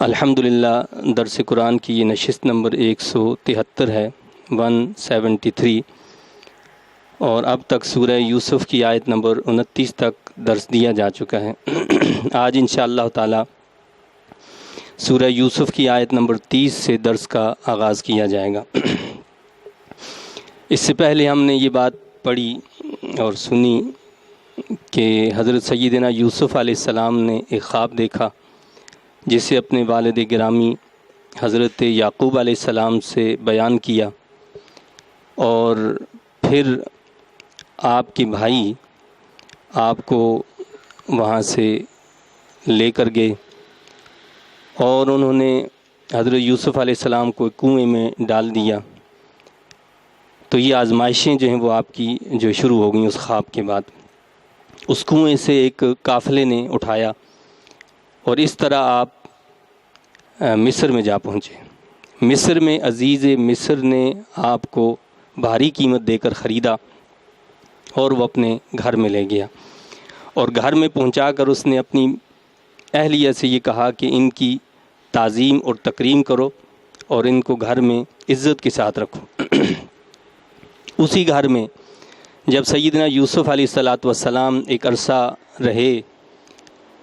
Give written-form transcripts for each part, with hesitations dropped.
الحمدللہ درس قرآن کی یہ نشست نمبر 173 ہے 173، اور اب تک سورہ یوسف کی آیت نمبر 29 تک درس دیا جا چکا ہے۔ آج انشاءاللہ تعالی سورہ یوسف کی آیت نمبر 30 سے درس کا آغاز کیا جائے گا۔ اس سے پہلے ہم نے یہ بات پڑھی اور سنی کہ حضرت سیدنا یوسف علیہ السلام نے ایک خواب دیکھا جسے اپنے والد گرامی حضرت یعقوب علیہ السلام سے بیان کیا، اور پھر آپ کے بھائی آپ کو وہاں سے لے کر گئے اور انہوں نے حضرت یوسف علیہ السلام کو کنویں میں ڈال دیا۔ تو یہ آزمائشیں جو ہیں وہ آپ کی جو شروع ہو گئیں اس خواب کے بعد۔ اس کنویں سے ایک قافلے نے اٹھایا اور اس طرح آپ مصر میں جا پہنچے۔ مصر میں عزیز مصر نے آپ کو بھاری قیمت دے کر خریدا اور وہ اپنے گھر میں لے گیا، اور گھر میں پہنچا کر اس نے اپنی اہلیہ سے یہ کہا کہ ان کی تعظیم اور تکریم کرو اور ان کو گھر میں عزت کے ساتھ رکھو۔ اسی گھر میں جب سیدنا یوسف علیہ السلام ایک عرصہ رہے،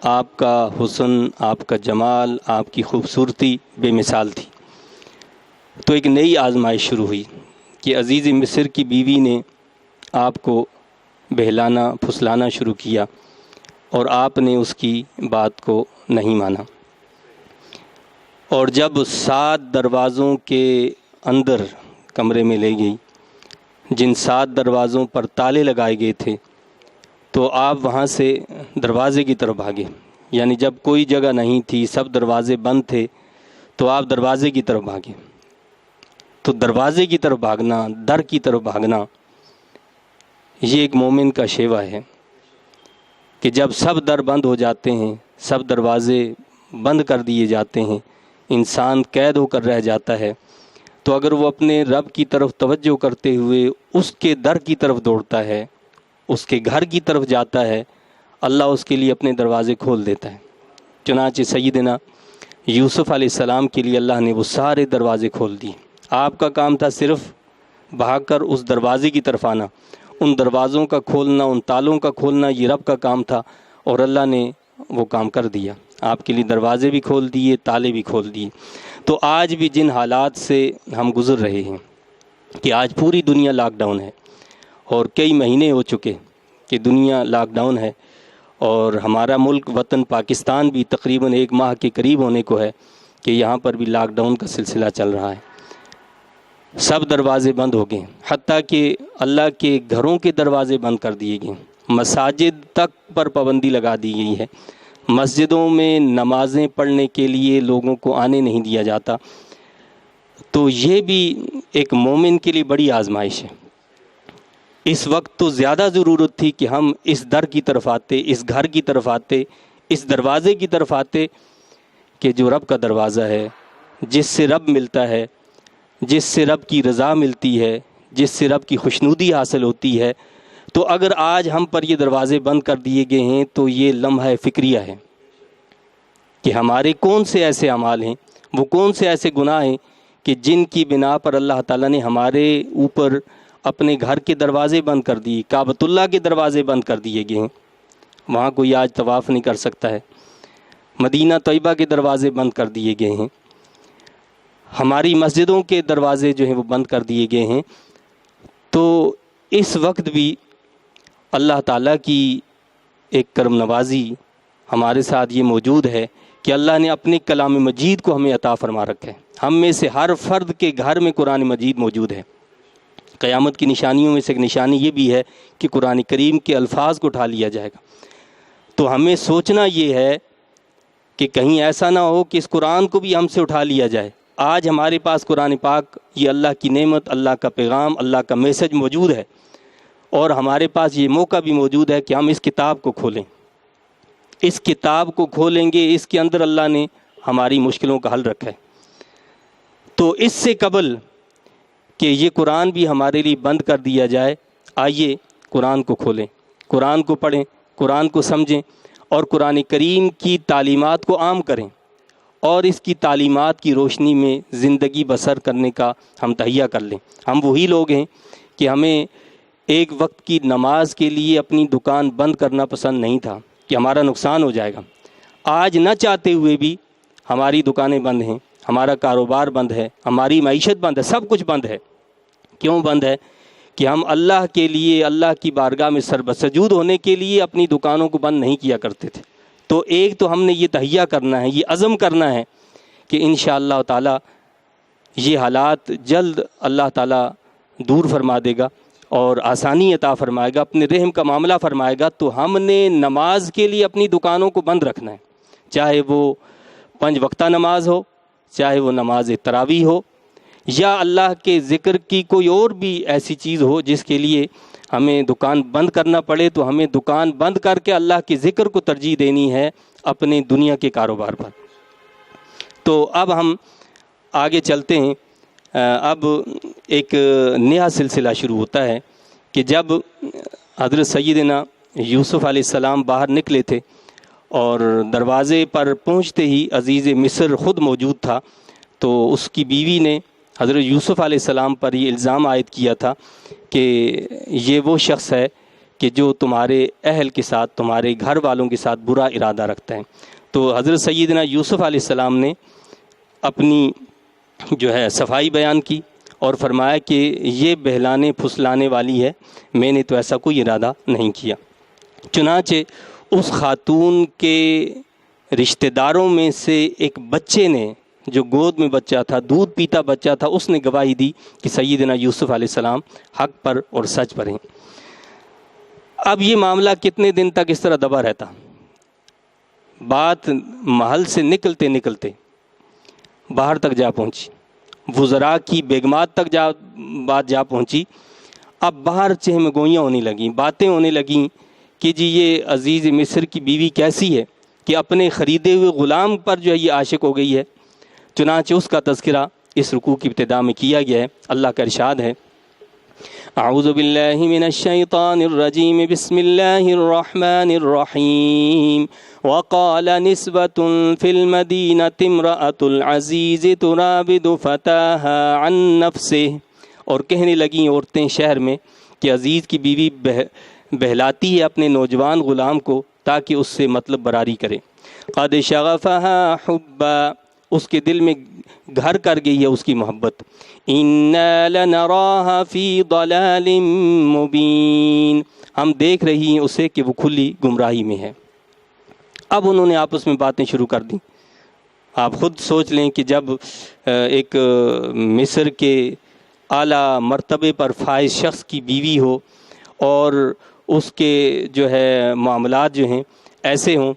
آپ کا حسن، آپ کا جمال، آپ کی خوبصورتی بے مثال تھی، تو ایک نئی آزمائش شروع ہوئی کہ عزیز مصر کی بیوی نے آپ کو بہلانا پھسلانا شروع کیا اور آپ نے اس کی بات کو نہیں مانا۔ اور جب 7 دروازوں کے اندر کمرے میں لے گئی، جن 7 دروازوں پر تالے لگائے گئے تھے، تو آپ وہاں سے دروازے کی طرف بھاگے، یعنی جب کوئی جگہ نہیں تھی، سب دروازے بند تھے، تو آپ دروازے کی طرف بھاگے۔ تو دروازے کی طرف بھاگنا، در کی طرف بھاگنا، یہ ایک مومن کا شیوا ہے کہ جب سب در بند ہو جاتے ہیں، سب دروازے بند کر دیے جاتے ہیں، انسان قید ہو کر رہ جاتا ہے، تو اگر وہ اپنے رب کی طرف توجہ کرتے ہوئے اس کے در کی طرف دوڑتا ہے، اس کے گھر کی طرف جاتا ہے، اللہ اس کے لیے اپنے دروازے کھول دیتا ہے۔ چنانچہ سیدنا یوسف علیہ السلام کے لیے اللہ نے وہ سارے دروازے کھول دیے۔ آپ کا کام تھا صرف بھاگ کر اس دروازے کی طرف آنا، ان دروازوں کا کھولنا، ان تالوں کا کھولنا یہ رب کا کام تھا، اور اللہ نے وہ کام کر دیا، آپ کے لیے دروازے بھی کھول دیے، تالے بھی کھول دیے۔ تو آج بھی جن حالات سے ہم گزر رہے ہیں کہ آج پوری دنیا لاک ڈاؤن ہے، اور کئی مہینے ہو چکے کہ دنیا لاک ڈاؤن ہے، اور ہمارا ملک وطن پاکستان بھی تقریباً 1 ماہ کے قریب ہونے کو ہے کہ یہاں پر بھی لاک ڈاؤن کا سلسلہ چل رہا ہے۔ سب دروازے بند ہو گئے، حتیٰ کہ اللہ کے گھروں کے دروازے بند کر دیے گئے، مساجد تک پر پابندی لگا دی گئی ہے، مسجدوں میں نمازیں پڑھنے کے لیے لوگوں کو آنے نہیں دیا جاتا۔ تو یہ بھی ایک مومن کے لیے بڑی آزمائش ہے۔ اس وقت تو زیادہ ضرورت تھی کہ ہم اس در کی طرف آتے، اس گھر کی طرف آتے، اس دروازے کی طرف آتے کہ جو رب کا دروازہ ہے، جس سے رب ملتا ہے، جس سے رب کی رضا ملتی ہے، جس سے رب کی خوشنودی حاصل ہوتی ہے۔ تو اگر آج ہم پر یہ دروازے بند کر دیے گئے ہیں تو یہ لمحہ فکریہ ہے کہ ہمارے کون سے ایسے اعمال ہیں، وہ کون سے ایسے گناہ ہیں کہ جن کی بنا پر اللہ تعالیٰ نے ہمارے اوپر اپنے گھر کے دروازے بند کر دیے، کعبۃ اللہ کے دروازے بند کر دیے گئے ہیں۔ وہاں کوئی آج طواف نہیں کر سکتا ہے، مدینہ طیبہ کے دروازے بند کر دیے گئے ہیں، ہماری مسجدوں کے دروازے جو ہیں وہ بند کر دیے گئے ہیں۔ تو اس وقت بھی اللہ تعالیٰ کی ایک کرم نوازی ہمارے ساتھ یہ موجود ہے کہ اللہ نے اپنے کلام مجید کو ہمیں عطا فرما رکھا ہے۔ ہم میں سے ہر فرد کے گھر میں قرآن مجید موجود ہے۔ قیامت کی نشانیوں میں سے ایک نشانی یہ بھی ہے کہ قرآن کریم کے الفاظ کو اٹھا لیا جائے گا۔ تو ہمیں سوچنا یہ ہے کہ کہیں ایسا نہ ہو کہ اس قرآن کو بھی ہم سے اٹھا لیا جائے۔ آج ہمارے پاس قرآن پاک، یہ اللہ کی نعمت، اللہ کا پیغام، اللہ کا میسج موجود ہے، اور ہمارے پاس یہ موقع بھی موجود ہے کہ ہم اس کتاب کو کھولیں۔ اس کتاب کو کھولیں گے، اس کے اندر اللہ نے ہماری مشکلوں کا حل رکھا ہے۔ تو اس سے قبل کہ یہ قرآن بھی ہمارے لیے بند کر دیا جائے، آئیے قرآن کو کھولیں، قرآن کو پڑھیں، قرآن کو سمجھیں، اور قرآن کریم کی تعلیمات کو عام کریں، اور اس کی تعلیمات کی روشنی میں زندگی بسر کرنے کا ہم تہیہ کر لیں۔ ہم وہی لوگ ہیں کہ ہمیں ایک وقت کی نماز کے لیے اپنی دکان بند کرنا پسند نہیں تھا کہ ہمارا نقصان ہو جائے گا۔ آج نہ چاہتے ہوئے بھی ہماری دکانیں بند ہیں، ہمارا کاروبار بند ہے، ہماری معیشت بند ہے، سب کچھ بند ہے۔ کیوں بند ہے؟ کہ ہم اللہ کے لیے، اللہ کی بارگاہ میں سجود ہونے کے لیے اپنی دکانوں کو بند نہیں کیا کرتے تھے۔ تو ایک تو ہم نے یہ تہیہ کرنا ہے، یہ عزم کرنا ہے کہ انشاءاللہ تعالی یہ حالات جلد اللہ تعالی دور فرما دے گا اور آسانی عطا فرمائے گا، اپنے رحم کا معاملہ فرمائے گا۔ تو ہم نے نماز کے لیے اپنی دکانوں کو بند رکھنا ہے، چاہے وہ 5 وقتہ نماز ہو، چاہے وہ نماز تراویح ہو، یا اللہ کے ذکر کی کوئی اور بھی ایسی چیز ہو جس کے لیے ہمیں دکان بند کرنا پڑے، تو ہمیں دکان بند کر کے اللہ کے ذکر کو ترجیح دینی ہے اپنے دنیا کے کاروبار پر۔ تو اب ہم آگے چلتے ہیں۔ اب ایک نیا سلسلہ شروع ہوتا ہے کہ جب حضرت سیدنا یوسف علیہ السلام باہر نکلے تھے اور دروازے پر پہنچتے ہی عزیز مصر خود موجود تھا، تو اس کی بیوی نے حضرت یوسف علیہ السلام پر یہ الزام عائد کیا تھا کہ یہ وہ شخص ہے کہ جو تمہارے اہل کے ساتھ، تمہارے گھر والوں کے ساتھ برا ارادہ رکھتا ہے۔ تو حضرت سیدنا یوسف علیہ السلام نے اپنی جو ہے صفائی بیان کی اور فرمایا کہ یہ بہلانے پھسلانے والی ہے، میں نے تو ایسا کوئی ارادہ نہیں کیا۔ چنانچہ اس خاتون کے رشتہ داروں میں سے ایک بچے نے، جو گود میں بچہ تھا، دودھ پیتا بچہ تھا، اس نے گواہی دی کہ سیدنا یوسف علیہ السلام حق پر اور سچ پر ہیں۔ اب یہ معاملہ کتنے دن تک اس طرح دبا رہتا؟ بات محل سے نکلتے نکلتے باہر تک جا پہنچی، وزراء کی بیگمات تک بات جا پہنچی۔ اب باہر چہم گوئیاں ہونے لگیں، باتیں ہونے لگیں کہ جی یہ عزیز مصر کی بیوی کیسی ہے کہ اپنے خریدے ہوئے غلام پر جو ہے یہ عاشق ہو گئی ہے۔ چنانچہ اس کا تذکرہ اس رکوع کی ابتدا میں کیا گیا ہے۔ اللہ کا ارشاد ہے، اعوذ باللہ من الشیطان الرجیم، بسم اللہ الرحمن الرحیم، وقال نسوة في المدینة امرأة العزیز تراود فتاها عن نفسه، اور کہنے لگیں عورتیں شہر میں کہ عزیز کی بیوی بہلاتی ہے اپنے نوجوان غلام کو تاکہ اس سے مطلب براری کرے۔ قد شغفها حبا، اس کے دل میں گھر کر گئی ہے اس کی محبت۔ انا لنراها فی ضلال مبین، ہم دیکھ رہی ہیں اسے کہ وہ کھلی گمراہی میں ہے۔ اب انہوں نے آپس میں باتیں شروع کر دیں۔ آپ خود سوچ لیں کہ جب ایک مصر کے اعلیٰ مرتبے پر فائز شخص کی بیوی ہو اور اس کے جو ہے معاملات جو ہیں ایسے ہوں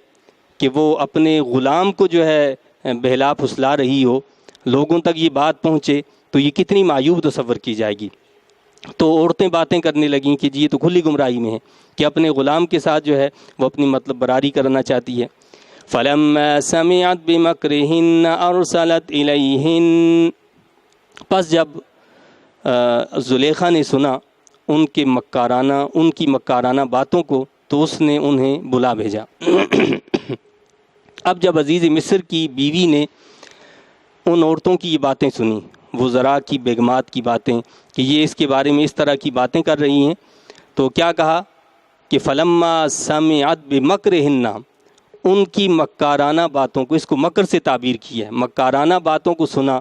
کہ وہ اپنے غلام کو جو ہے بہلا پھسلا رہی ہو، لوگوں تک یہ بات پہنچے، تو یہ کتنی معیوب تصور کی جائے گی۔ تو عورتیں باتیں کرنے لگیں کہ جی یہ تو کھلی گمراہی میں ہے کہ اپنے غلام کے ساتھ جو ہے وہ اپنی مطلب براری کرنا چاہتی ہے۔ فَلَمَّا سَمِعَتْ بِمَكْرِهِنَّ أَرْسَلَتْ إِلَيْهِنَّ، پس جب زلیخا نے سنا ان کی مکارانہ باتوں کو، تو اس نے انہیں بلا بھیجا۔ اب جب عزیز مصر کی بیوی نے ان عورتوں کی یہ باتیں سنی، وزراء کی بیگمات کی باتیں کہ یہ اس کے بارے میں اس طرح کی باتیں کر رہی ہیں، تو کیا کہا کہ فلما سمعت بمکرہن، ان کی مکارانہ باتوں کو، اس کو مکر سے تعبیر کی ہے، مکارانہ باتوں کو سنا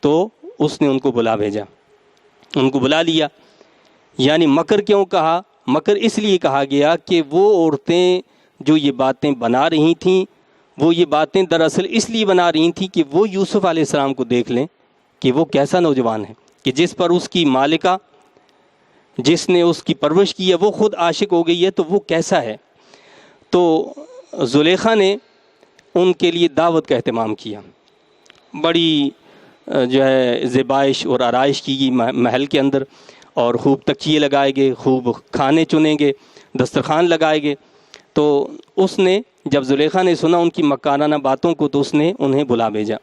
تو اس نے ان کو بلا بھیجا، ان کو بلا لیا۔ یعنی مکر کیوں کہا؟ مکر اس لیے کہا گیا کہ وہ عورتیں جو یہ باتیں بنا رہی تھیں، وہ یہ باتیں دراصل اس لیے بنا رہی تھیں کہ وہ یوسف علیہ السلام کو دیکھ لیں کہ وہ کیسا نوجوان ہے، کہ جس پر اس کی مالکہ، جس نے اس کی پرورش کی ہے، وہ خود عاشق ہو گئی ہے، تو وہ کیسا ہے۔ تو زلیخا نے ان کے لیے دعوت کا اہتمام کیا، بڑی جو ہے زیبائش اور آرائش کی گئی محل کے اندر، اور خوب تکیے لگائے گئے، خوب کھانے چنے گئے، دسترخوان لگائے گئے۔ تو اس نے جب زلیخا نے سنا ان کی مکارانہ باتوں کو، تو اس نے انہیں بلا بھیجا۔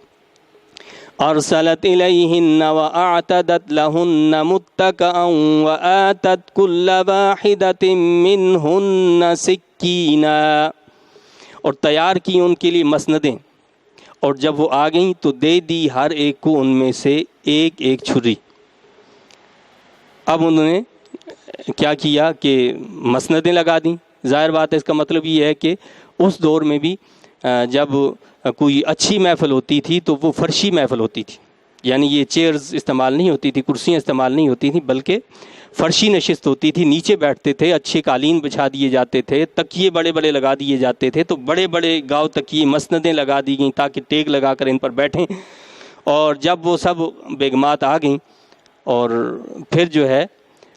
ارسلت الیہن واعتدت لہن متکئا وآتت کل واحدۃ منہن سکینا، اور تیار کی ان کے لیے مسندیں اور جب وہ آ گئیں تو دے دی ہر ایک کو ان میں سے ایک ایک چھری۔ اب انہوں نے کیا کیا کہ مسندیں لگا دیں۔ ظاہر بات ہے اس کا مطلب یہ ہے کہ اس دور میں بھی جب کوئی اچھی محفل ہوتی تھی تو وہ فرشی محفل ہوتی تھی، یعنی یہ چیئرز استعمال نہیں ہوتی تھی، کرسیاں استعمال نہیں ہوتی تھیں، بلکہ فرشی نشست ہوتی تھی، نیچے بیٹھتے تھے، اچھے قالین بچھا دیے جاتے تھے، تکیے بڑے بڑے لگا دیے جاتے تھے، تو بڑے بڑے گاؤ تکیے مسندیں لگا دی گئیں تاکہ ٹیک لگا کر ان پر بیٹھیں۔ اور جب وہ سب بیگمات آ گئیں اور پھر جو ہے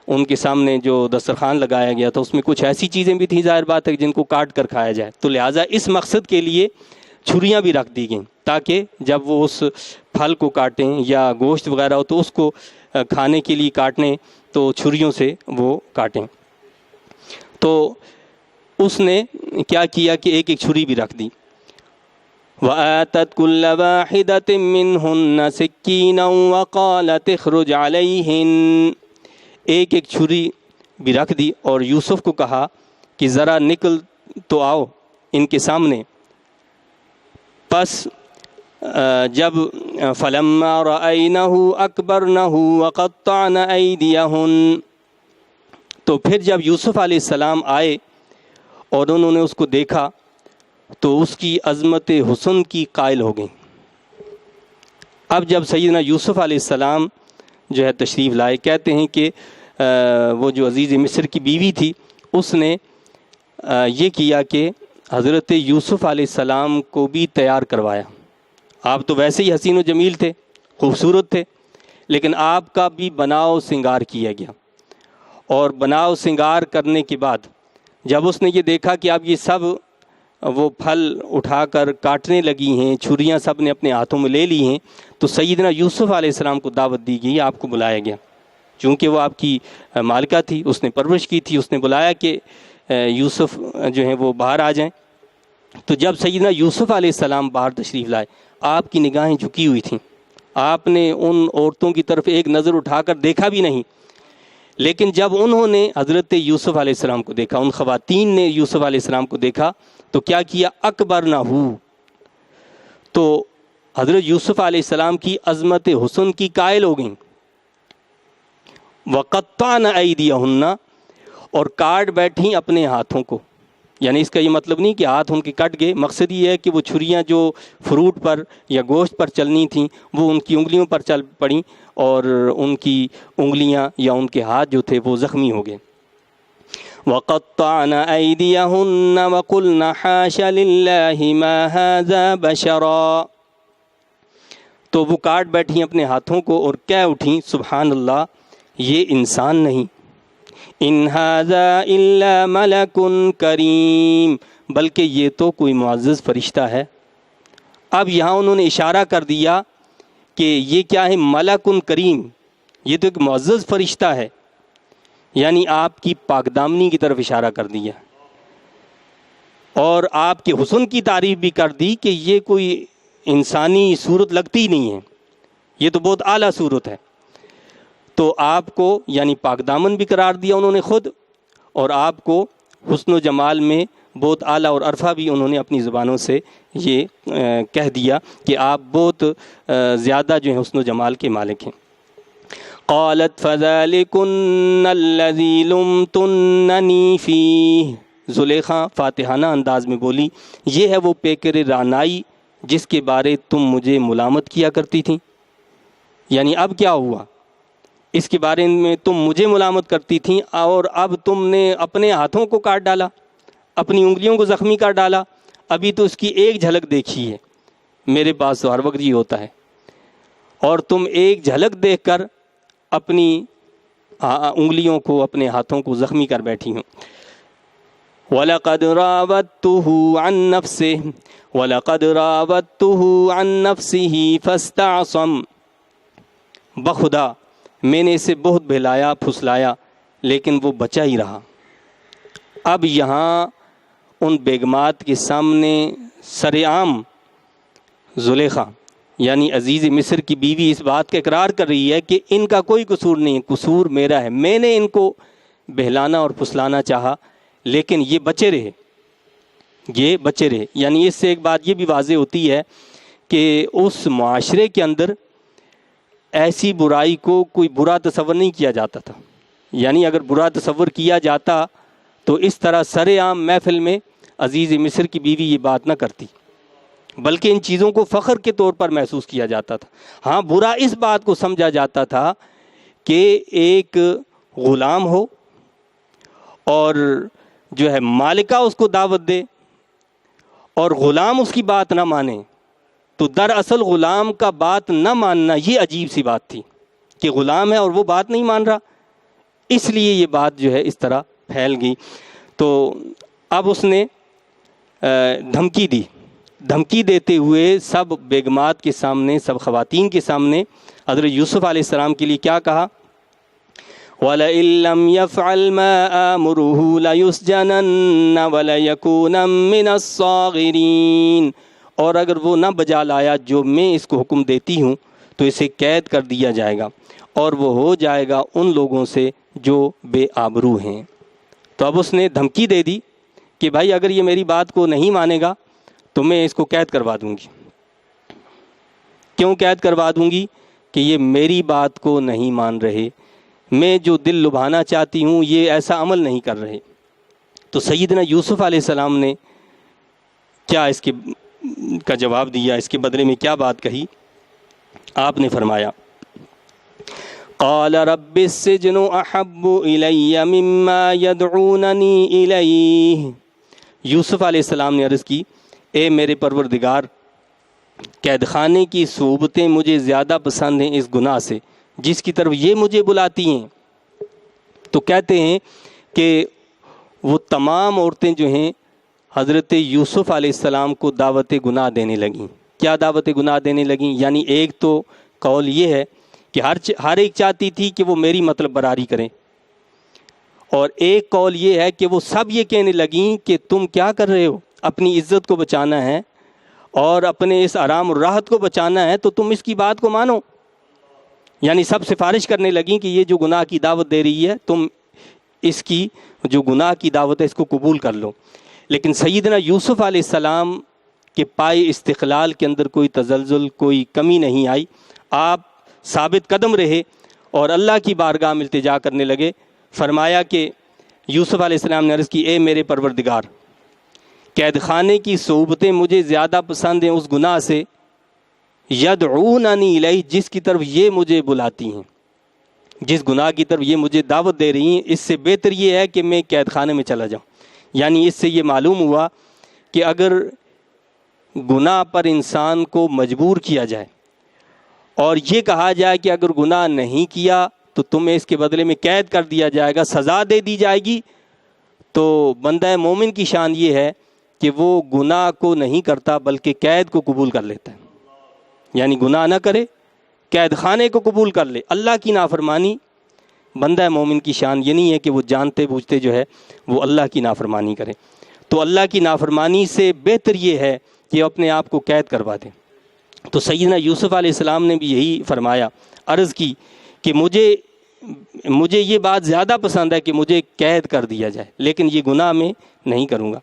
ان کے سامنے جو دسترخوان لگایا گیا تھا اس میں کچھ ایسی چیزیں بھی تھیں ظاہر بات ہے جن کو کاٹ کر کھایا جائے، تو لہٰذا اس مقصد کے لیے چھریاں بھی رکھ دی گئیں تاکہ جب وہ اس پھل کو کاٹیں یا گوشت وغیرہ ہو تو اس کو کھانے کے لیے کاٹنے تو چھریوں سے وہ کاٹیں۔ تو اس نے کیا کیا کہ ایک ایک چھری بھی رکھ دی۔ وَآتَتْ كُلَّ وَاحِدَةٍ مِّنْهُنَّ سِكِّينًا وَقَالَتِ اخْرُجْ عَلَيْهِنَّ، ایک ایک چھری بھی رکھ دی اور یوسف کو کہا کہ ذرا نکل تو آؤ ان کے سامنے۔ پس جب فَلَمَّا رَأَيْنَهُ أَكْبَرْنَهُ وَقَطَّعْنَ أَيْدِيَهُنَّ، تو پھر جب یوسف علیہ السلام آئے اور انہوں نے اس کو دیکھا تو اس کی عظمت حسن کی قائل ہو گئیں۔ اب جب سیدنا یوسف علیہ السلام جو ہے تشریف لائے، کہتے ہیں کہ وہ جو عزیز مصر کی بیوی تھی اس نے یہ کیا کہ حضرت یوسف علیہ السلام کو بھی تیار کروایا۔ آپ تو ویسے ہی حسین و جمیل تھے، خوبصورت تھے، لیکن آپ کا بھی بناؤ سنگار کیا گیا، اور بناؤ سنگار کرنے کے بعد جب اس نے یہ دیکھا کہ اب یہ سب وہ پھل اٹھا کر کاٹنے لگی ہیں، چھریاں سب نے اپنے ہاتھوں میں لے لی ہیں، تو سیدنا یوسف علیہ السلام کو دعوت دی گئی، آپ کو بلایا گیا، چونکہ وہ آپ کی مالکہ تھی، اس نے پرورش کی تھی، اس نے بلایا کہ یوسف جو ہیں وہ باہر آ جائیں۔ تو جب سیدنا یوسف علیہ السلام باہر تشریف لائے، آپ کی نگاہیں جھکی ہوئی تھیں، آپ نے ان عورتوں کی طرف ایک نظر اٹھا کر دیکھا بھی نہیں، لیکن جب انہوں نے حضرت یوسف علیہ السلام کو دیکھا، ان خواتین نے یوسف علیہ السلام کو دیکھا تو کیا کیا؟ اکبر نہ ہو، تو حضرت یوسف علیہ السلام کی عظمت حسن کی قائل ہو گئیں۔ وَقَطَّعْنَ أَيْدِيَهُنَّ، اور کاٹ بیٹھیں اپنے ہاتھوں کو، یعنی اس کا یہ مطلب نہیں کہ ہاتھ ان کے کٹ گئے، مقصد یہ ہے کہ وہ چھریاں جو فروٹ پر یا گوشت پر چلنی تھیں وہ ان کی انگلیوں پر چل پڑیں اور ان کی انگلیاں یا ان کے ہاتھ جو تھے وہ زخمی ہو گئے۔ وَقَطَّعْنَ أَيْدِيَهُنَّ وَقُلْنَ حَاشَ لِلَّهِ مَا هَذَا بَشَرًا، تو وہ کاٹ بیٹھیں اپنے ہاتھوں کو اور کہہ اٹھیں سبحان اللہ، یہ انسان نہیں، ان ھذا الا ملک کریم، بلکہ یہ تو کوئی معزز فرشتہ ہے۔ اب یہاں انہوں نے اشارہ کر دیا کہ یہ کیا ہے؟ ملک کریم، یہ تو ایک معزز فرشتہ ہے، یعنی آپ کی پاک دامنی کی طرف اشارہ کر دیا اور آپ کے حسن کی تعریف بھی کر دی کہ یہ کوئی انسانی صورت لگتی نہیں ہے، یہ تو بہت اعلیٰ صورت ہے۔ تو آپ کو یعنی پاک دامن بھی قرار دیا انہوں نے خود، اور آپ کو حسن و جمال میں بہت اعلیٰ اور عرفہ بھی انہوں نے اپنی زبانوں سے یہ کہہ دیا کہ آپ بہت زیادہ جو ہیں حسن و جمال کے مالک ہیں۔ قالت فذلکن الذی لمتننی فیہ، زلیخا فاتحانہ انداز میں بولی، یہ ہے وہ پیکر رعنائی جس کے بارے تم مجھے ملامت کیا کرتی تھیں، یعنی اب کیا ہوا؟ اس کے بارے میں تم مجھے ملامت کرتی تھیں اور اب تم نے اپنے ہاتھوں کو کاٹ ڈالا، اپنی انگلیوں کو زخمی کر ڈالا، ابھی تو اس کی ایک جھلک دیکھی ہے، میرے پاس تو ہر وقت یہ ہوتا ہے، اور تم ایک جھلک دیکھ کر اپنی انگلیوں کو اپنے ہاتھوں کو زخمی کر بیٹھی ہوں۔ وَلَقَدْ رَاوَدتُّهُ عَن نَفْسِهِ وَلَقَدْ رَاوَدتُّهُ عَن نَفْسِهِ فَاسْتَعْصَمَ، بخدا میں نے اسے بہت بہلایا پھسلایا لیکن وہ بچا ہی رہا۔ اب یہاں ان بیگمات کے سامنے سر عام زلیخا یعنی عزیز مصر کی بیوی اس بات کا اقرار کر رہی ہے کہ ان کا کوئی قصور نہیں، قصور میرا ہے، میں نے ان کو بہلانا اور پھسلانا چاہا لیکن یہ بچے رہے، یعنی اس سے ایک بات یہ بھی واضح ہوتی ہے کہ اس معاشرے کے اندر ایسی برائی کو کوئی برا تصور نہیں کیا جاتا تھا. یعنی اگر برا تصور کیا جاتا تو اس طرح سر عام محفل میں عزیز مصر کی بیوی یہ بات نہ کرتی، بلکہ ان چیزوں کو فخر کے طور پر محسوس کیا جاتا تھا. ہاں، برا اس بات کو سمجھا جاتا تھا کہ ایک غلام ہو اور جو ہے مالکہ اس کو دعوت دے اور غلام اس کی بات نہ مانے، تو دراصل غلام کا بات نہ ماننا یہ عجیب سی بات تھی کہ غلام ہے اور وہ بات نہیں مان رہا. اس لیے یہ بات جو ہے اس طرح پھیل گئی. تو اب اس نے دھمکی دی. دھمکی دیتے ہوئے سب بیگمات کے سامنے، سب خواتین کے سامنے حضرت یوسف علیہ السلام کے لیے کیا کہا؟ وَلَئِن لَّمْ يَفْعَلْ مَا آمُرُهُ لَيُسْجَنَنَّ وَلَيَكُونًا مِّنَ الصَّاغِرِينَ. اور اگر وہ نہ بجا لایا جو میں اس کو حکم دیتی ہوں تو اسے قید کر دیا جائے گا اور وہ ہو جائے گا ان لوگوں سے جو بے آبرو ہیں. تو اب اس نے دھمکی دے دی کہ بھائی اگر یہ میری بات کو نہیں مانے گا تو میں اس کو قید کروا دوں گی. کیوں قید کروا دوں گی؟ کہ یہ میری بات کو نہیں مان رہے، میں جو دل لبھانا چاہتی ہوں یہ ایسا عمل نہیں کر رہے. تو سیدنا یوسف علیہ السلام نے کیا اس کے کا جواب دیا، اس کے بدلے میں کیا بات کہی؟ آپ نے فرمایا قال رب السجن احب الی مما يدعوننی الیہ. یوسف علیہ السلام نے عرض کی، اے میرے پروردگار، قید خانے کی صحبتیں مجھے زیادہ پسند ہیں اس گناہ سے جس کی طرف یہ مجھے بلاتی ہیں. تو کہتے ہیں کہ وہ تمام عورتیں جو ہیں حضرت یوسف علیہ السلام کو دعوت گناہ دینے لگیں. کیا دعوت گناہ دینے لگیں؟ یعنی ایک تو قول یہ ہے کہ ہر ایک چاہتی تھی کہ وہ میری مطلب براری کریں، اور ایک قول یہ ہے کہ وہ سب یہ کہنے لگیں کہ تم کیا کر رہے ہو، اپنی عزت کو بچانا ہے اور اپنے اس آرام اور راحت کو بچانا ہے تو تم اس کی بات کو مانو. یعنی سب سفارش کرنے لگیں کہ یہ جو گناہ کی دعوت دے رہی ہے تم اس کی جو گناہ کی دعوت ہے اس کو قبول کر لو. لیکن سیدنا یوسف علیہ السلام کے پائے استقلال کے اندر کوئی تزلزل، کوئی کمی نہیں آئی. آپ ثابت قدم رہے اور اللہ کی بارگاہ میں التجا کرنے لگے. فرمایا کہ یوسف علیہ السلام نے عرض کی، اے میرے پروردگار، قید خانے کی صحبتیں مجھے زیادہ پسند ہیں اس گناہ سے یدعوننی الیہ جس کی طرف یہ مجھے بلاتی ہیں، جس گناہ کی طرف یہ مجھے دعوت دے رہی ہیں. اس سے بہتر یہ ہے کہ میں قید خانے میں چلا جاؤں. یعنی اس سے یہ معلوم ہوا کہ اگر گناہ پر انسان کو مجبور کیا جائے اور یہ کہا جائے کہ اگر گناہ نہیں کیا تو تمہیں اس کے بدلے میں قید کر دیا جائے گا، سزا دے دی جائے گی، تو بندہ مومن کی شان یہ ہے کہ وہ گناہ کو نہیں کرتا بلکہ قید کو قبول کر لیتا ہے. یعنی گناہ نہ کرے، قید خانے کو قبول کر لے. اللہ کی نافرمانی بندہ مومن کی شان یہ نہیں ہے کہ وہ جانتے بوجھتے جو ہے وہ اللہ کی نافرمانی کرے. تو اللہ کی نافرمانی سے بہتر یہ ہے کہ اپنے آپ کو قید کروا دے. تو سیدنا یوسف علیہ السلام نے بھی یہی فرمایا، عرض کی کہ مجھے یہ بات زیادہ پسند ہے کہ مجھے قید کر دیا جائے، لیکن یہ گناہ میں نہیں کروں گا.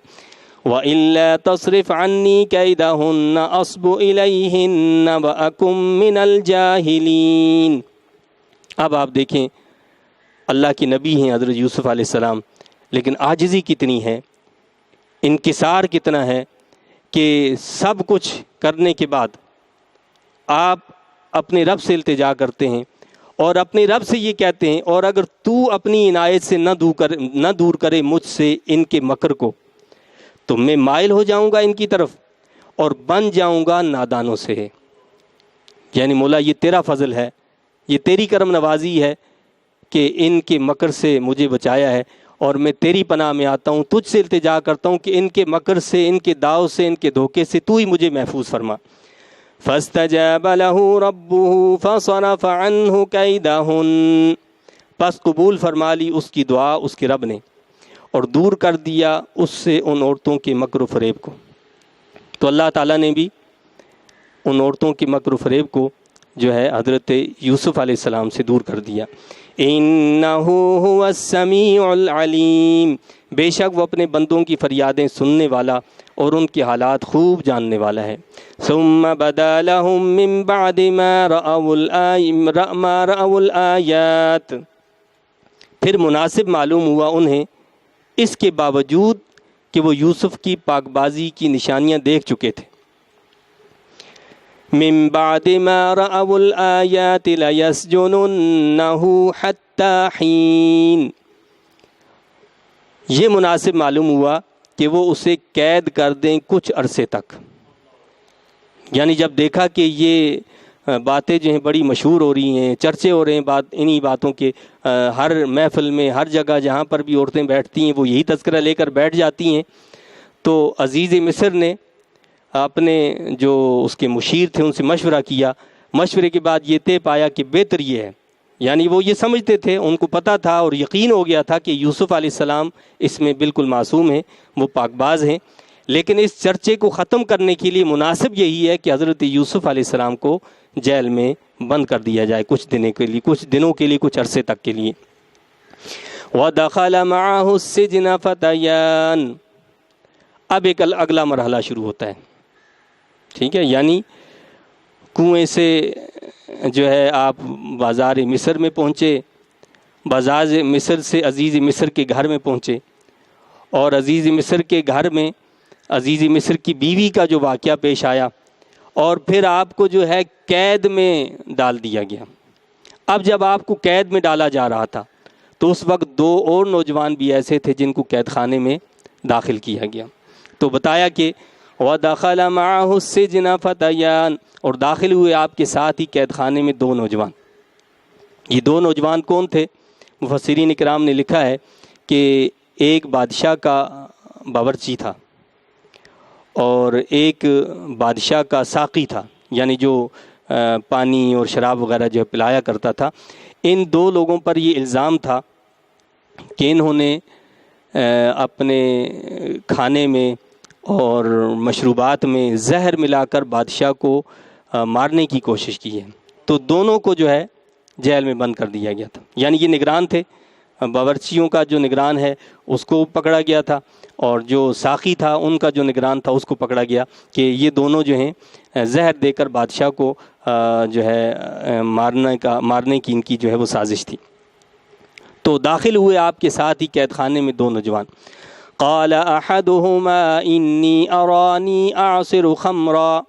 وَإِلَّا تَصْرِفْ عَنِّي كَيْدَهُنَّ أَصْبُ إِلَيْهِنَّ وَأَكُن مِّنَ الْجَاهِلِينَ. اب آپ دیکھیں اللہ کے نبی ہیں حضرت یوسف علیہ السلام، لیکن عاجزی کتنی ہے، انکسار کتنا ہے کہ سب کچھ کرنے کے بعد آپ اپنے رب سے التجا کرتے ہیں اور اپنے رب سے یہ کہتے ہیں، اور اگر تو اپنی عنایت سے نہ دور کرے مجھ سے ان کے مکر کو تو میں مائل ہو جاؤں گا ان کی طرف اور بن جاؤں گا نادانوں سے. یعنی مولا یہ تیرا فضل ہے، یہ تیری کرم نوازی ہے کہ ان کے مکر سے مجھے بچایا ہے، اور میں تیری پناہ میں آتا ہوں، تجھ سے التجا کرتا ہوں کہ ان کے مکر سے، ان کے داؤ سے، ان کے دھوکے سے تو ہی مجھے محفوظ فرما. فَاسْتَجَابَ لَهُ رَبُّهُ فَصَرَفَ عَنْهُ كَيْدَهُنَّ. پس قبول فرما لی اس کی دعا اس کے رب نے اور دور کر دیا اس سے ان عورتوں کے مکر و فریب کو. تو اللہ تعالیٰ نے بھی ان عورتوں کے مکر و فریب کو جو ہے حضرت یوسف علیہ السلام سے دور کر دیا۔ اِنَّهُ هُوَ السَّمِيعُ الْعَلِيمُ، بے شک وہ اپنے بندوں کی فریادیں سننے والا اور ان کے حالات خوب جاننے والا ہے۔ ثُمَّ بَدَا لَهُم مِّن بَعْدِ مَا رَأَوُا الْآيَاتِ، پھر مناسب معلوم ہوا انہیں اس کے باوجود کہ وہ یوسف کی پاک بازی کی نشانیاں دیکھ چکے تھے۔ من بعد ما رأوا الآیات لیسجننہ حتی حین، یہ مناسب معلوم ہوا کہ وہ اسے قید کر دیں کچھ عرصے تک، یعنی جب دیکھا کہ یہ باتیں جو ہیں بڑی مشہور ہو رہی ہیں، چرچے ہو رہے ہیں انہی باتوں کے، ہر محفل میں ہر جگہ جہاں پر بھی عورتیں بیٹھتی ہیں وہ یہی تذکرہ لے کر بیٹھ جاتی ہیں، تو عزیز مصر نے اپنے جو اس کے مشیر تھے ان سے مشورہ کیا۔ مشورے کے بعد یہ طے پایا کہ بہتر یہ ہے، یعنی وہ یہ سمجھتے تھے، ان کو پتہ تھا اور یقین ہو گیا تھا کہ یوسف علیہ السلام اس میں بالکل معصوم ہیں، وہ پاک باز ہیں، لیکن اس چرچے کو ختم کرنے کے لیے مناسب یہی ہے کہ حضرت یوسف علیہ السلام کو جیل میں بند کر دیا جائے کچھ دنوں کے لیے کچھ عرصے تک کے لیے۔ وَدَخَلَ مَعَهُ السِّجْنَ فَتَيَانِ، اب ایک اگلا مرحلہ شروع ہوتا ہے، ٹھیک ہے، یعنی کنویں سے جو ہے آپ بازار مصر میں پہنچے، بازار مصر سے عزیز مصر کے گھر میں پہنچے، اور عزیز مصر کے گھر میں عزیز مصر کی بیوی کا جو واقعہ پیش آیا، اور پھر آپ کو جو ہے قید میں ڈال دیا گیا۔ اب جب آپ کو قید میں ڈالا جا رہا تھا تو اس وقت دو اور نوجوان بھی ایسے تھے جن کو قید خانے میں داخل کیا گیا، تو بتایا کہ وَدَخَلَ مَعَهُ السِّجْنَ فَتَيَانِ، اور داخل ہوئے آپ کے ساتھ ہی قید خانے میں دو نوجوان۔ یہ دو نوجوان کون تھے؟ مفسرین کرام نے لکھا ہے کہ ایک بادشاہ کا باورچی تھا اور ایک بادشاہ کا ساقی تھا، یعنی جو پانی اور شراب وغیرہ جو پلایا کرتا تھا۔ ان دو لوگوں پر یہ الزام تھا کہ انہوں نے اپنے کھانے میں اور مشروبات میں زہر ملا کر بادشاہ کو مارنے کی کوشش کی ہے، تو دونوں کو جو ہے جیل میں بند کر دیا گیا تھا۔ یعنی یہ نگران تھے، باورچیوں کا جو نگران ہے اس کو پکڑا گیا تھا، اور جو ساقی تھا ان کا جو نگران تھا اس کو پکڑا گیا کہ یہ دونوں جو ہیں زہر دے کر بادشاہ کو جو ہے مارنے کی ان کی جو ہے وہ سازش تھی۔ تو داخل ہوئے آپ کے ساتھ ہی قید خانے میں دو نوجوان۔ قال احدهما انی ارانی اعصر خمرا،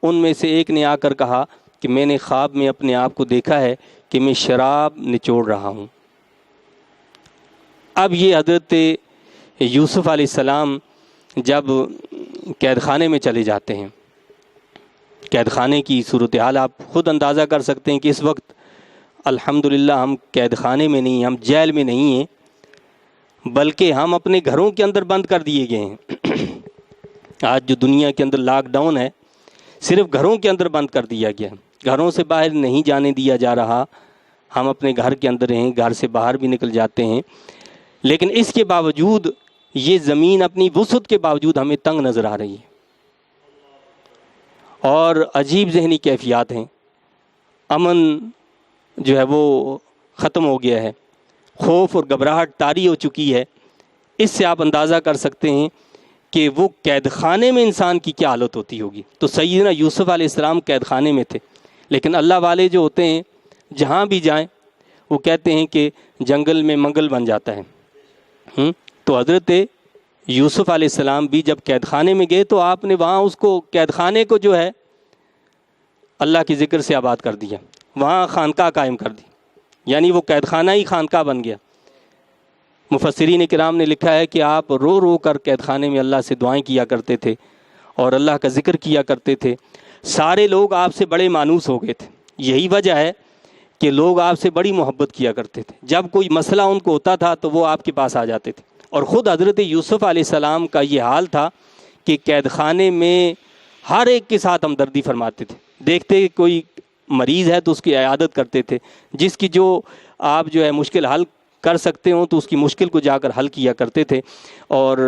ان میں سے ایک نے آ کر کہا کہ میں نے خواب میں اپنے آپ کو دیکھا ہے کہ میں شراب نچوڑ رہا ہوں۔ اب یہ حضرت یوسف علیہ السلام جب قید خانے میں چلے جاتے ہیں، قید خانے کی صورتحال آپ خود اندازہ کر سکتے ہیں کہ اس وقت الحمدللہ ہم قید خانے میں نہیں ہیں، ہم جیل میں نہیں ہیں، بلکہ ہم اپنے گھروں کے اندر بند کر دیے گئے ہیں۔ آج جو دنیا کے اندر لاک ڈاؤن ہے، صرف گھروں کے اندر بند کر دیا گیا، گھروں سے باہر نہیں جانے دیا جا رہا، ہم اپنے گھر کے اندر ہیں، گھر سے باہر بھی نکل جاتے ہیں، لیکن اس کے باوجود یہ زمین اپنی وسعت کے باوجود ہمیں تنگ نظر آ رہی ہے، اور عجیب ذہنی کیفیات ہیں، امن جو ہے وہ ختم ہو گیا ہے، خوف اور گھبراہٹ طاری ہو چکی ہے۔ اس سے آپ اندازہ کر سکتے ہیں کہ وہ قید خانے میں انسان کی کیا حالت ہوتی ہوگی۔ تو سیدنا یوسف علیہ السلام قید خانے میں تھے، لیکن اللہ والے جو ہوتے ہیں جہاں بھی جائیں وہ کہتے ہیں کہ جنگل میں منگل بن جاتا ہے۔ تو حضرت یوسف علیہ السلام بھی جب قید خانے میں گئے تو آپ نے وہاں اس کو قید خانے کو جو ہے اللہ کے ذکر سے آباد کر دیا، وہاں خانقاہ قائم کر دی، یعنی وہ قید خانہ ہی خانقاہ بن گیا۔ مفسرین کرام نے لکھا ہے کہ آپ رو رو کر قید خانے میں اللہ سے دعائیں کیا کرتے تھے اور اللہ کا ذکر کیا کرتے تھے، سارے لوگ آپ سے بڑے مانوس ہو گئے تھے۔ یہی وجہ ہے کہ لوگ آپ سے بڑی محبت کیا کرتے تھے، جب کوئی مسئلہ ان کو ہوتا تھا تو وہ آپ کے پاس آ جاتے تھے۔ اور خود حضرت یوسف علیہ السلام کا یہ حال تھا کہ قید خانے میں ہر ایک کے ساتھ ہمدردی فرماتے تھے، دیکھتے کہ کوئی مریض ہے تو اس کی عیادت کرتے تھے، جس کی جو آپ جو ہے مشکل حل کر سکتے ہوں تو اس کی مشکل کو جا کر حل کیا کرتے تھے۔ اور